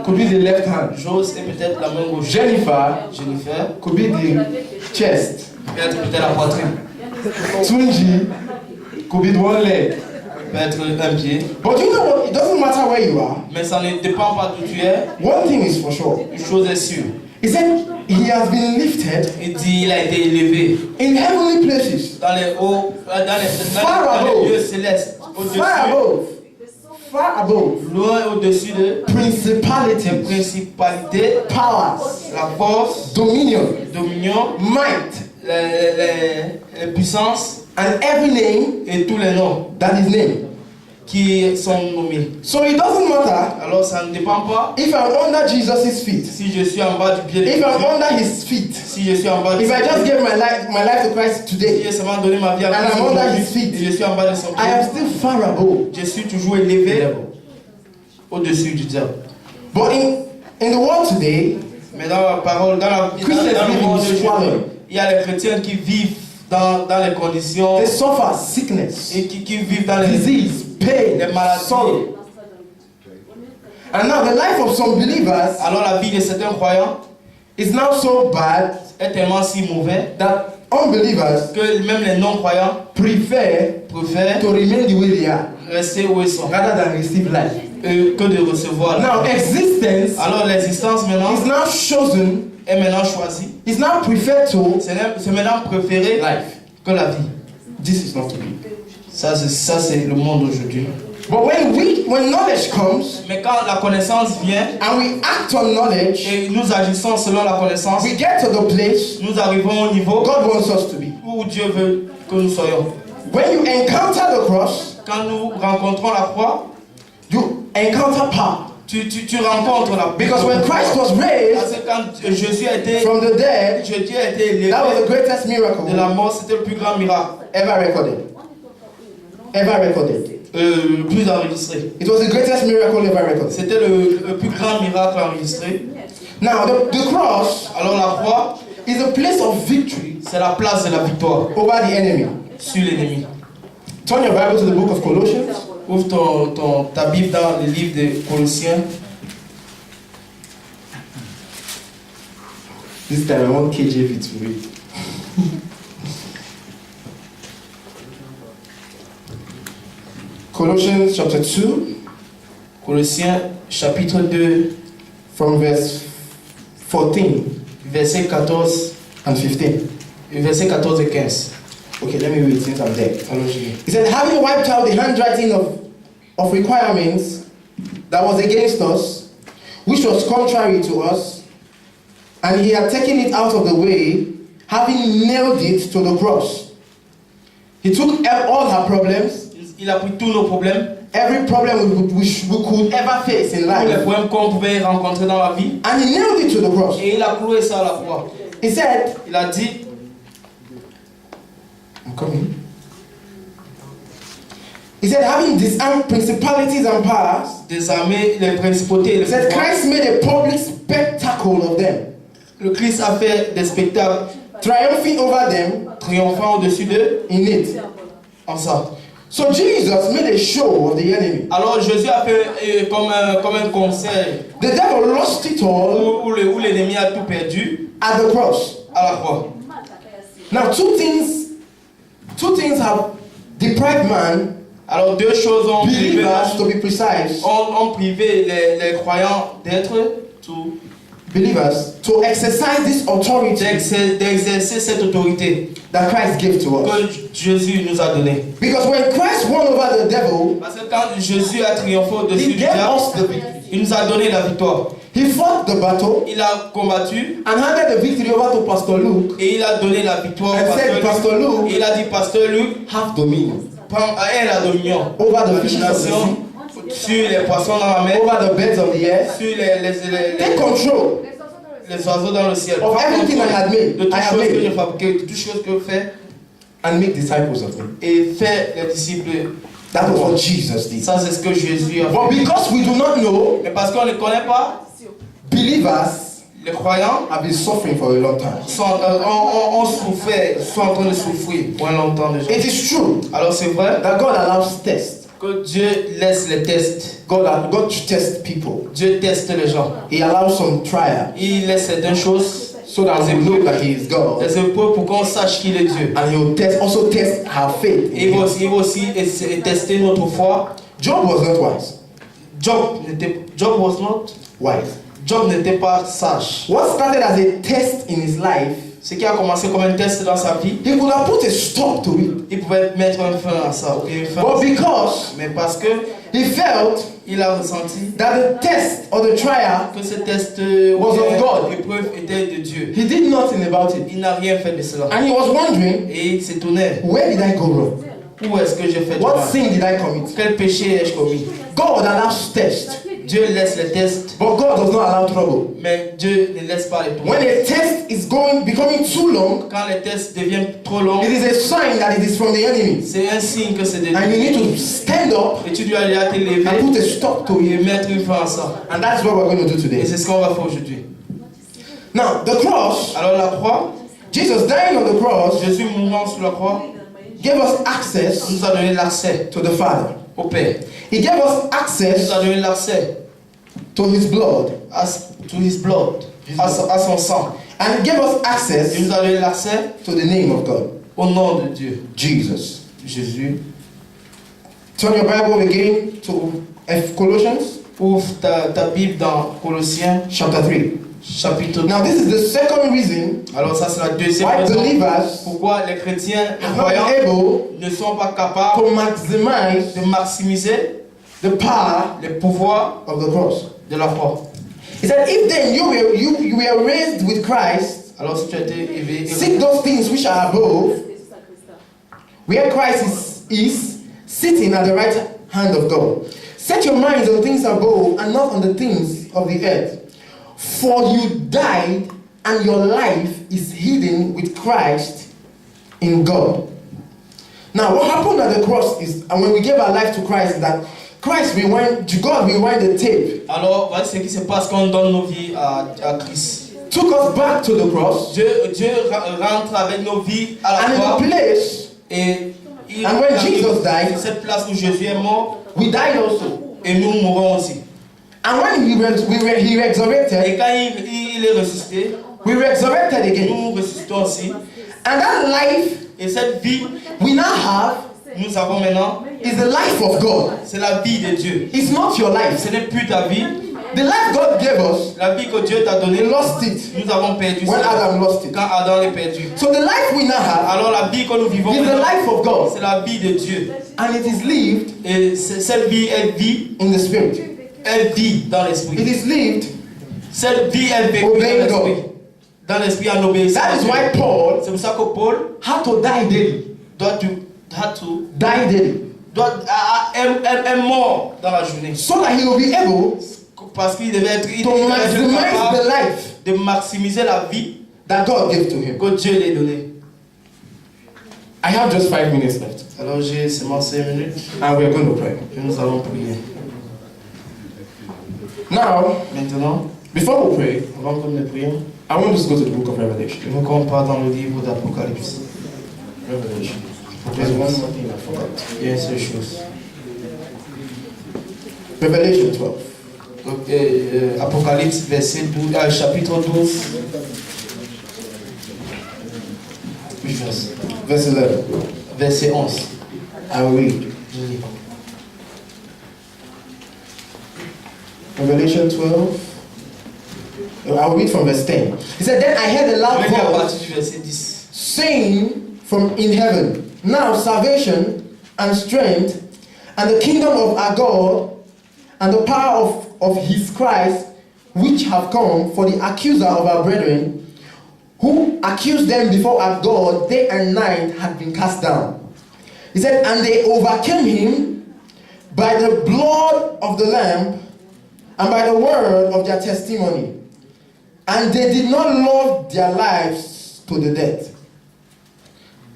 [SPEAKER 1] could be the left hand,
[SPEAKER 2] Jose est peut-être la main gauche,
[SPEAKER 1] Jennifer
[SPEAKER 2] Jennifer
[SPEAKER 1] could be the chest,
[SPEAKER 2] peut être peut-être la poitrine,
[SPEAKER 1] Tunji could be the one leg.
[SPEAKER 2] peut être un pied.
[SPEAKER 1] But you know what? It doesn't matter where you are.
[SPEAKER 2] Mais ça ne dépend pas d'où tu es.
[SPEAKER 1] One thing is for sure.
[SPEAKER 2] Une chose est sûre.
[SPEAKER 1] He said he has been lifted
[SPEAKER 2] Il dit il a été élevé
[SPEAKER 1] in heavenly places,
[SPEAKER 2] dans les hauts,
[SPEAKER 1] Far
[SPEAKER 2] dans
[SPEAKER 1] above.
[SPEAKER 2] les lieux célestes,
[SPEAKER 1] far above,
[SPEAKER 2] loin au-dessus de
[SPEAKER 1] principalities,
[SPEAKER 2] principalités,
[SPEAKER 1] powers,
[SPEAKER 2] la force,
[SPEAKER 1] dominion,
[SPEAKER 2] dominion,
[SPEAKER 1] might,
[SPEAKER 2] les puissances
[SPEAKER 1] and every name
[SPEAKER 2] et tous les noms
[SPEAKER 1] that is named.
[SPEAKER 2] qui sont nommés.
[SPEAKER 1] So it doesn't matter
[SPEAKER 2] Alors ça ne dépend pas
[SPEAKER 1] if I'm under Jesus' feet,
[SPEAKER 2] si je suis en bas du pied de
[SPEAKER 1] if I'm
[SPEAKER 2] Jésus,
[SPEAKER 1] under his feet,
[SPEAKER 2] si je suis en bas de
[SPEAKER 1] if I just gave my life to Christ
[SPEAKER 2] si
[SPEAKER 1] today,
[SPEAKER 2] j'ai seulement donné ma vie à
[SPEAKER 1] And
[SPEAKER 2] Christ
[SPEAKER 1] I'm under
[SPEAKER 2] aujourd'hui,
[SPEAKER 1] his feet.
[SPEAKER 2] et je suis en bas de son
[SPEAKER 1] I am
[SPEAKER 2] pied,
[SPEAKER 1] still far above.
[SPEAKER 2] je suis toujours élevé au-dessus du diable.
[SPEAKER 1] But in the world today,
[SPEAKER 2] Mais dans la parole, dans le
[SPEAKER 1] Christians
[SPEAKER 2] monde
[SPEAKER 1] live in
[SPEAKER 2] d'aujourd'hui,
[SPEAKER 1] squalor.
[SPEAKER 2] il y a les chrétiens qui vivent dans les conditions
[SPEAKER 1] They suffer sickness,
[SPEAKER 2] et qui vivent dans les
[SPEAKER 1] disease, pain,
[SPEAKER 2] les maladies.
[SPEAKER 1] sorrow. And now the life of some believers
[SPEAKER 2] Alors la vie de certains croyants
[SPEAKER 1] is now so bad
[SPEAKER 2] est tellement si mauvais
[SPEAKER 1] that unbelievers
[SPEAKER 2] que même les non-croyants
[SPEAKER 1] prefer
[SPEAKER 2] préfèrent
[SPEAKER 1] to remain the way they are
[SPEAKER 2] rester où ils sont
[SPEAKER 1] rather than receive life.
[SPEAKER 2] que de recevoir.
[SPEAKER 1] Now existence
[SPEAKER 2] Alors l'existence maintenant
[SPEAKER 1] is now chosen,
[SPEAKER 2] est maintenant choisie.
[SPEAKER 1] is now preferred to
[SPEAKER 2] C'est maintenant préféré
[SPEAKER 1] life.
[SPEAKER 2] que la vie.
[SPEAKER 1] This is not to be.
[SPEAKER 2] Ça c'est le monde aujourd'hui.
[SPEAKER 1] But when knowledge comes
[SPEAKER 2] Mais quand la connaissance vient
[SPEAKER 1] and we act on knowledge,
[SPEAKER 2] et nous agissons selon la connaissance,
[SPEAKER 1] we get to the place
[SPEAKER 2] nous arrivons au niveau
[SPEAKER 1] God wants us to be.
[SPEAKER 2] où Dieu veut que nous soyons.
[SPEAKER 1] When you encounter the cross,
[SPEAKER 2] Quand nous rencontrons la croix,
[SPEAKER 1] you encounter power.
[SPEAKER 2] tu rencontres la
[SPEAKER 1] Because when Christ was
[SPEAKER 2] Parce
[SPEAKER 1] raised
[SPEAKER 2] que quand Jésus a été,
[SPEAKER 1] from the dead,
[SPEAKER 2] Jésus a été élevé
[SPEAKER 1] that was the greatest miracle
[SPEAKER 2] de la mort, c'était le plus grand miracle,
[SPEAKER 1] ever recorded. Ever recorded.
[SPEAKER 2] le plus enregistré.
[SPEAKER 1] It was the greatest miracle ever recorded.
[SPEAKER 2] C'était le plus grand miracle enregistré.
[SPEAKER 1] Now, the cross
[SPEAKER 2] Alors la croix,
[SPEAKER 1] is a place of victory
[SPEAKER 2] c'est la place de la victoire
[SPEAKER 1] over the enemy.
[SPEAKER 2] sur l'ennemi.
[SPEAKER 1] Turn your Bible to the book of Colossians.
[SPEAKER 2] Ouvre ta Bible dans le livre de Colossiens.
[SPEAKER 1] This time I want KJV to read. Colossians chapter 2,
[SPEAKER 2] Colossiens chapitre 2,
[SPEAKER 1] from verse 14
[SPEAKER 2] verset 14,
[SPEAKER 1] and 15.
[SPEAKER 2] verset 14 et 15.
[SPEAKER 1] Okay, let me read since I'm there.
[SPEAKER 2] Alors j'y vais.
[SPEAKER 1] He said, having wiped out the handwriting of requirements that was against us, which was contrary to us, and he had taken it out of the way, having nailed it to the cross. He took all our problems,
[SPEAKER 2] Il a pris tous nos problèmes,
[SPEAKER 1] every problem we could ever face in
[SPEAKER 2] tous les
[SPEAKER 1] life,
[SPEAKER 2] problèmes qu'on pouvait rencontrer dans la vie,
[SPEAKER 1] and he nailed it to the cross.
[SPEAKER 2] et il a cloué ça à la croix.
[SPEAKER 1] He said,
[SPEAKER 2] Il a dit,
[SPEAKER 1] I'm coming. He said, having disarmed principalities and powers,
[SPEAKER 2] désarmer les principautés et
[SPEAKER 1] he
[SPEAKER 2] les
[SPEAKER 1] said,
[SPEAKER 2] pouvoirs.
[SPEAKER 1] Christ made a public spectacle of them,
[SPEAKER 2] Le Christ a fait des spectacles
[SPEAKER 1] triumphing over them
[SPEAKER 2] triomphants au-dessus d'eux,
[SPEAKER 1] in it.
[SPEAKER 2] en ça.
[SPEAKER 1] So Jesus made a show of the enemy.
[SPEAKER 2] Alors Jésus a fait comme un concert
[SPEAKER 1] The devil lost it all
[SPEAKER 2] où l'ennemi a tout perdu
[SPEAKER 1] at the cross.
[SPEAKER 2] à la croix.
[SPEAKER 1] Now two things have deprived man,
[SPEAKER 2] Alors deux choses ont privé,
[SPEAKER 1] believers to be precise,
[SPEAKER 2] ont privé les croyants d'être tout,
[SPEAKER 1] believers to exercise this authority
[SPEAKER 2] d'exercer cette autorité
[SPEAKER 1] that Christ gave to us.
[SPEAKER 2] que Jésus nous a donnée.
[SPEAKER 1] Because when Christ won over the devil,
[SPEAKER 2] Parce que quand Jésus a triomphé au-dessus
[SPEAKER 1] he
[SPEAKER 2] du
[SPEAKER 1] gave
[SPEAKER 2] diable,
[SPEAKER 1] us the victory.
[SPEAKER 2] il nous a donné la victoire.
[SPEAKER 1] He fought the battle
[SPEAKER 2] Il a combattu
[SPEAKER 1] and handed the victory over to Pastor Luke
[SPEAKER 2] et il a donné la victoire
[SPEAKER 1] and
[SPEAKER 2] au
[SPEAKER 1] said,
[SPEAKER 2] pasteur
[SPEAKER 1] Pastor
[SPEAKER 2] Luc.
[SPEAKER 1] Luke,
[SPEAKER 2] Il a dit, pasteur Luc,
[SPEAKER 1] have dominion
[SPEAKER 2] prends à elle la dominion
[SPEAKER 1] over the fishes of the
[SPEAKER 2] domination sur les poissons dans la
[SPEAKER 1] sea,
[SPEAKER 2] mer,
[SPEAKER 1] over the birds of the air.
[SPEAKER 2] sur
[SPEAKER 1] Take control
[SPEAKER 2] les oiseaux dans le ciel.
[SPEAKER 1] of
[SPEAKER 2] Prends
[SPEAKER 1] everything I
[SPEAKER 2] contrôle
[SPEAKER 1] had made.
[SPEAKER 2] de toutes
[SPEAKER 1] I have
[SPEAKER 2] choses que
[SPEAKER 1] made
[SPEAKER 2] j'ai fabriquées, de toutes choses que je fais,
[SPEAKER 1] and make disciples of me.
[SPEAKER 2] et fais les disciples.
[SPEAKER 1] That was what Jesus did.
[SPEAKER 2] Ça, c'est ce que Jésus a
[SPEAKER 1] But
[SPEAKER 2] fait.
[SPEAKER 1] because we do not know,
[SPEAKER 2] Mais parce qu'on ne connaît pas,
[SPEAKER 1] believers
[SPEAKER 2] les croyants
[SPEAKER 1] have been suffering for a long time.
[SPEAKER 2] ont souffert, sont en train de souffrir pour un longtemps déjà.
[SPEAKER 1] It is true
[SPEAKER 2] Alors c'est vrai
[SPEAKER 1] that God allows tests.
[SPEAKER 2] que Dieu laisse les tests.
[SPEAKER 1] God tests people.
[SPEAKER 2] Dieu teste les gens.
[SPEAKER 1] He allows some trials
[SPEAKER 2] Il laisse certaines choses,
[SPEAKER 1] so that we know that He is God,
[SPEAKER 2] des épreuves pour qu'on sache qu'il est Dieu.
[SPEAKER 1] and He will also test our faith.
[SPEAKER 2] Il va aussi tester notre foi.
[SPEAKER 1] Job was not wise.
[SPEAKER 2] Job n'était pas sage.
[SPEAKER 1] What started as a test in his life,
[SPEAKER 2] Ce qui a commencé comme un test dans sa vie,
[SPEAKER 1] he could have put a stop to it.
[SPEAKER 2] il pouvait mettre un fin à ça. Okay,
[SPEAKER 1] But because
[SPEAKER 2] mais parce que
[SPEAKER 1] he felt
[SPEAKER 2] il a ressenti
[SPEAKER 1] that the test or the trial,
[SPEAKER 2] que ce test
[SPEAKER 1] Was of God.
[SPEAKER 2] l'épreuve était de Dieu.
[SPEAKER 1] he did nothing about it.
[SPEAKER 2] Il n'a rien fait de cela.
[SPEAKER 1] And he was wondering,
[SPEAKER 2] Et il s'étonnait.
[SPEAKER 1] where did I go wrong?
[SPEAKER 2] Où est-ce que j'ai fait du
[SPEAKER 1] What
[SPEAKER 2] mal?
[SPEAKER 1] sin did I commit?
[SPEAKER 2] Quel péché ai-je commis?
[SPEAKER 1] God allows tests,
[SPEAKER 2] Dieu laisse les tests,
[SPEAKER 1] but God does not allow trouble.
[SPEAKER 2] mais Dieu ne laisse pas les
[SPEAKER 1] When
[SPEAKER 2] tourner.
[SPEAKER 1] a test is becoming too long,
[SPEAKER 2] Quand les tests deviennent trop longs,
[SPEAKER 1] it is a sign that it is from the enemy.
[SPEAKER 2] c'est un signe que c'est de
[SPEAKER 1] And you
[SPEAKER 2] Dieu.
[SPEAKER 1] need to stand up
[SPEAKER 2] Et tu dois aller à te lever
[SPEAKER 1] and put a stop to
[SPEAKER 2] et
[SPEAKER 1] it.
[SPEAKER 2] mettre une fin à ça.
[SPEAKER 1] And that's what we're going to do
[SPEAKER 2] Et
[SPEAKER 1] today.
[SPEAKER 2] c'est ce qu'on va faire aujourd'hui.
[SPEAKER 1] Now, the cross
[SPEAKER 2] Alors la croix
[SPEAKER 1] Jesus dying on the cross
[SPEAKER 2] Jésus mourant sur la croix
[SPEAKER 1] gave us access
[SPEAKER 2] nous a donné l'accès
[SPEAKER 1] to the Father.
[SPEAKER 2] au Père.
[SPEAKER 1] He gave us
[SPEAKER 2] Il
[SPEAKER 1] access
[SPEAKER 2] nous a donné l'accès
[SPEAKER 1] to His blood.
[SPEAKER 2] to his blood, à son sang.
[SPEAKER 1] And He gave us
[SPEAKER 2] Il
[SPEAKER 1] access
[SPEAKER 2] nous a donné l'accès
[SPEAKER 1] to the name of God,
[SPEAKER 2] au nom de Dieu.
[SPEAKER 1] Jesus.
[SPEAKER 2] Jésus.
[SPEAKER 1] Turn your Bible again to Colossians
[SPEAKER 2] Ouvre ta Bible dans Colossiens
[SPEAKER 1] chapter 3.
[SPEAKER 2] chapitre 2.
[SPEAKER 1] Now this is the second reason
[SPEAKER 2] Alors ça c'est la deuxième
[SPEAKER 1] why
[SPEAKER 2] raison
[SPEAKER 1] believers
[SPEAKER 2] pourquoi les chrétiens, les
[SPEAKER 1] are not
[SPEAKER 2] croyants
[SPEAKER 1] able
[SPEAKER 2] ne sont pas capables
[SPEAKER 1] to maximize
[SPEAKER 2] de maximiser
[SPEAKER 1] the power
[SPEAKER 2] les pouvoirs
[SPEAKER 1] of the cross.
[SPEAKER 2] de la croix.
[SPEAKER 1] He said, if then you were raised with Christ,
[SPEAKER 2] Alors si tu as été élevé,
[SPEAKER 1] seek those things which are above, where Christ is sitting at the right hand of God. Set your minds on things above and not on the things of the earth. For you died, and your life is hidden with Christ in God. Now, what happened at the cross is, and when we gave our life to Christ, is that God rewind the tape,
[SPEAKER 2] alors voilà ce qui se passe quand on donne nos vies à Christ.
[SPEAKER 1] took us back to the cross,
[SPEAKER 2] Dieu rentre avec nos vies à la
[SPEAKER 1] and
[SPEAKER 2] croix
[SPEAKER 1] in the place
[SPEAKER 2] et il
[SPEAKER 1] And when Jesus died,
[SPEAKER 2] cette place où Jésus est mort
[SPEAKER 1] we died also.
[SPEAKER 2] et nous mourons aussi.
[SPEAKER 1] And when he
[SPEAKER 2] Et
[SPEAKER 1] resurrected,
[SPEAKER 2] quand il est ressuscité,
[SPEAKER 1] we resurrected again.
[SPEAKER 2] nous ressuscitons aussi.
[SPEAKER 1] And that life
[SPEAKER 2] Et cette vie,
[SPEAKER 1] we now have
[SPEAKER 2] nous avons maintenant,
[SPEAKER 1] is the life of God.
[SPEAKER 2] c'est la vie de Dieu.
[SPEAKER 1] It's not your life.
[SPEAKER 2] Ce n'est plus ta vie.
[SPEAKER 1] The life God gave us,
[SPEAKER 2] La vie que Dieu t'a
[SPEAKER 1] we
[SPEAKER 2] donnée,
[SPEAKER 1] lost it
[SPEAKER 2] nous avons perdu
[SPEAKER 1] when
[SPEAKER 2] ça.
[SPEAKER 1] Adam lost it.
[SPEAKER 2] Quand Adam l'est perdu.
[SPEAKER 1] So the life we now have
[SPEAKER 2] Alors la vie que nous vivons
[SPEAKER 1] is the
[SPEAKER 2] maintenant,
[SPEAKER 1] life of God.
[SPEAKER 2] c'est la vie de Dieu.
[SPEAKER 1] And it is lived
[SPEAKER 2] Et cette vie, elle vit dans l'esprit.
[SPEAKER 1] It is lived.
[SPEAKER 2] Cette vie, elle vécue
[SPEAKER 1] Obeying
[SPEAKER 2] dans l'esprit. Dans l'esprit en obéissant.
[SPEAKER 1] That is why Paul
[SPEAKER 2] C'est pour ça que Paul
[SPEAKER 1] had to die daily. Die daily.
[SPEAKER 2] est mort dans la journée.
[SPEAKER 1] So that he will be able
[SPEAKER 2] Parce qu'il devait être
[SPEAKER 1] to maximize the life
[SPEAKER 2] de maximiser la vie
[SPEAKER 1] that God gave to him.
[SPEAKER 2] que Dieu lui a donnée.
[SPEAKER 1] I have just 5 minutes left.
[SPEAKER 2] Alors j'ai seulement 5 minutes
[SPEAKER 1] And we're going to pray.
[SPEAKER 2] et nous allons prier.
[SPEAKER 1] Now,
[SPEAKER 2] Maintenant,
[SPEAKER 1] before we pray,
[SPEAKER 2] avant que nous ne prions,
[SPEAKER 1] I want us to go to the book of Revelation.
[SPEAKER 2] je veux qu'on parte dans le livre d'Apocalypse.
[SPEAKER 1] Revelation. There's one more thing I forgot.
[SPEAKER 2] Il y a une seule chose.
[SPEAKER 1] Revelation 12.
[SPEAKER 2] Donc, Apocalypse chapitre 12.
[SPEAKER 1] Verse 11.
[SPEAKER 2] Verset 11.
[SPEAKER 1] I will read.
[SPEAKER 2] Je lis.
[SPEAKER 1] Revelation 12. I will read from verse 10. He said, Then I heard a
[SPEAKER 2] Je
[SPEAKER 1] loud
[SPEAKER 2] vais lire à
[SPEAKER 1] voice
[SPEAKER 2] partir du verset 10.
[SPEAKER 1] saying from in heaven, Now salvation and strength and the kingdom of our God and the power of his Christ, which have come, for the accuser of our brethren, who accused them before our God day and night, had been cast down. He said, and they overcame him by the blood of the Lamb and by the word of their testimony. And they did not love their lives to the death.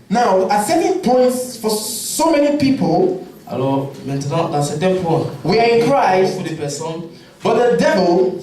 [SPEAKER 1] Now, at certain points, for so many people,
[SPEAKER 2] Alors, maintenant, dans certains points,
[SPEAKER 1] we are in Christ,
[SPEAKER 2] beaucoup de personnes
[SPEAKER 1] but the devil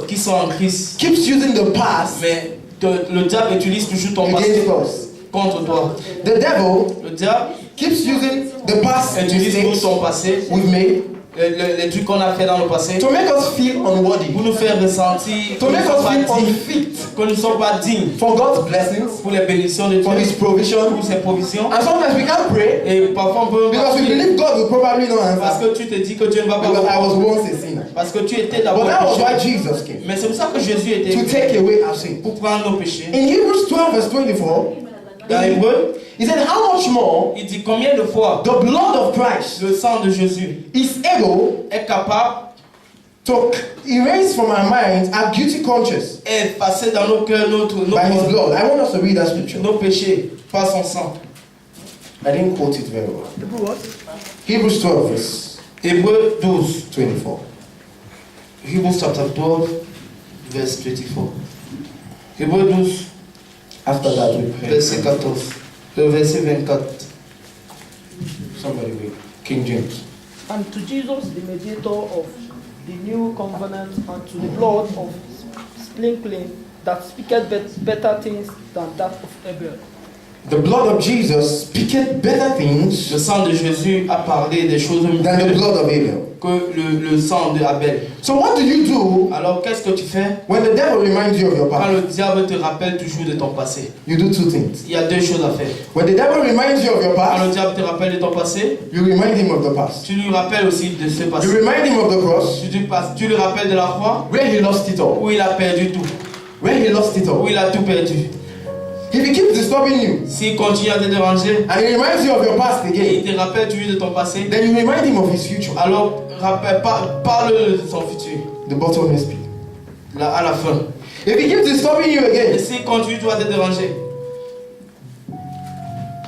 [SPEAKER 2] qui sont en Christ,
[SPEAKER 1] keeps using the past
[SPEAKER 2] mais le diable utilise toujours ton passé
[SPEAKER 1] against us.
[SPEAKER 2] contre toi.
[SPEAKER 1] The devil
[SPEAKER 2] Le diable
[SPEAKER 1] keeps using the past
[SPEAKER 2] utilise toujours
[SPEAKER 1] mistakes
[SPEAKER 2] ton passé,
[SPEAKER 1] we've made
[SPEAKER 2] les trucs qu'on a fait dans le passé,
[SPEAKER 1] to make us feel unworthy,
[SPEAKER 2] pour nous faire ressentir
[SPEAKER 1] to
[SPEAKER 2] que nous
[SPEAKER 1] make
[SPEAKER 2] ne sommes
[SPEAKER 1] us feel
[SPEAKER 2] pas dignes,
[SPEAKER 1] unfit
[SPEAKER 2] que nous ne sommes pas dignes
[SPEAKER 1] for God's blessings,
[SPEAKER 2] pour les bénédictions de Dieu,
[SPEAKER 1] for His provision.
[SPEAKER 2] pour ses provisions.
[SPEAKER 1] And sometimes we can't pray
[SPEAKER 2] Et parfois on peut
[SPEAKER 1] because we believe God will probably not
[SPEAKER 2] parce
[SPEAKER 1] answer.
[SPEAKER 2] que tu te dis que Dieu ne va pas
[SPEAKER 1] Because I was
[SPEAKER 2] répondre.
[SPEAKER 1] once a sinner.
[SPEAKER 2] Parce que tu étais
[SPEAKER 1] But
[SPEAKER 2] d'abord
[SPEAKER 1] that was why
[SPEAKER 2] pécheur.
[SPEAKER 1] Jesus came,
[SPEAKER 2] Mais c'est pour ça que Jésus était
[SPEAKER 1] to take away our sin.
[SPEAKER 2] pour prendre nos péchés.
[SPEAKER 1] In Hebrews 12 verse 24,
[SPEAKER 2] Dans l'hébreu,
[SPEAKER 1] he said, how much more
[SPEAKER 2] il dit combien de fois
[SPEAKER 1] the blood of Christ
[SPEAKER 2] le sang de Jésus
[SPEAKER 1] is able
[SPEAKER 2] est capable
[SPEAKER 1] to erase from our minds our guilty conscience
[SPEAKER 2] d'effacer dans nos cœurs
[SPEAKER 1] by His blood. I want us to read that scripture.
[SPEAKER 2] nos péchés par son sang.
[SPEAKER 1] I didn't quote it very well.
[SPEAKER 3] The book what?
[SPEAKER 1] Hebrews 12 verse
[SPEAKER 2] Hébreu 12.
[SPEAKER 1] 24.
[SPEAKER 2] Hebrews chapter 12, verse 24. Hébreu 12,
[SPEAKER 1] After that we pray.
[SPEAKER 2] verset 14. Verset 24.
[SPEAKER 1] Somebody read. King James.
[SPEAKER 3] And to Jesus, the mediator of the new covenant, and to the blood of sprinkling that speaketh better things than that of Abel.
[SPEAKER 1] The blood of Jesus speaketh better things
[SPEAKER 2] Le sang de Jésus a parlé des choses
[SPEAKER 1] than the blood of Abel.
[SPEAKER 2] que le sang de Abel.
[SPEAKER 1] So what do you do
[SPEAKER 2] Alors qu'est-ce que tu fais
[SPEAKER 1] when the devil reminds you of your
[SPEAKER 2] quand
[SPEAKER 1] past?
[SPEAKER 2] le diable te rappelle toujours de ton passé?
[SPEAKER 1] You do two things.
[SPEAKER 2] Il y a deux choses à faire.
[SPEAKER 1] When the devil reminds you of your
[SPEAKER 2] Quand le
[SPEAKER 1] past,
[SPEAKER 2] diable te rappelle de ton passé,
[SPEAKER 1] you remind him of the past.
[SPEAKER 2] tu lui rappelles aussi de ce
[SPEAKER 1] You
[SPEAKER 2] passé.
[SPEAKER 1] remind him of the cross,
[SPEAKER 2] Tu lui rappelles de la croix
[SPEAKER 1] where he lost it all.
[SPEAKER 2] où il a perdu tout,
[SPEAKER 1] Where he lost it
[SPEAKER 2] où
[SPEAKER 1] all.
[SPEAKER 2] il a tout perdu.
[SPEAKER 1] If he keeps disturbing you
[SPEAKER 2] S'il continue à te déranger
[SPEAKER 1] and he reminds you of your past
[SPEAKER 2] et
[SPEAKER 1] again,
[SPEAKER 2] il te rappelle toujours de ton passé,
[SPEAKER 1] then you remind him of his future.
[SPEAKER 2] alors parle de son futur.
[SPEAKER 1] The bottomless pit.
[SPEAKER 2] Là, à la fin.
[SPEAKER 1] If he keeps disturbing you
[SPEAKER 2] Et
[SPEAKER 1] again,
[SPEAKER 2] s'il continue à te déranger,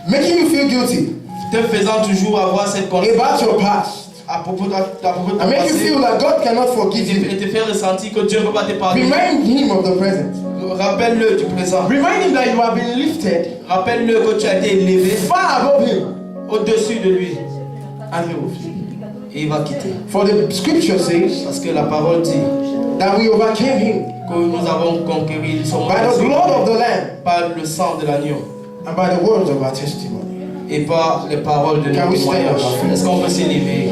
[SPEAKER 1] making you feel guilty
[SPEAKER 2] te faisant toujours avoir cette conscience
[SPEAKER 1] about your past,
[SPEAKER 2] à propos de ton
[SPEAKER 1] and make you
[SPEAKER 2] passé,
[SPEAKER 1] feel that God cannot forgive you,
[SPEAKER 2] et te faire ressentir que Dieu ne peut pas te pardonner,
[SPEAKER 1] remind him of the present.
[SPEAKER 2] rappelle-le du présent.
[SPEAKER 1] Remind him that you have been lifted
[SPEAKER 2] Rappelle-le que tu as été élevé
[SPEAKER 1] far above him,
[SPEAKER 2] au-dessus de lui.
[SPEAKER 1] and he will flee.
[SPEAKER 2] Et il va quitter.
[SPEAKER 1] For the scripture says
[SPEAKER 2] Parce que la parole dit
[SPEAKER 1] that we overcame him
[SPEAKER 2] que nous avons conquéri, nous sommes
[SPEAKER 1] by the
[SPEAKER 2] vencus
[SPEAKER 1] blood of the Lamb
[SPEAKER 2] par le sang de l'agneau
[SPEAKER 1] and by the words of our testimony.
[SPEAKER 2] et par les paroles de
[SPEAKER 1] Can
[SPEAKER 2] nos
[SPEAKER 1] we stand
[SPEAKER 2] témoignages.
[SPEAKER 1] up?
[SPEAKER 2] Est-ce qu'on peut s'élever?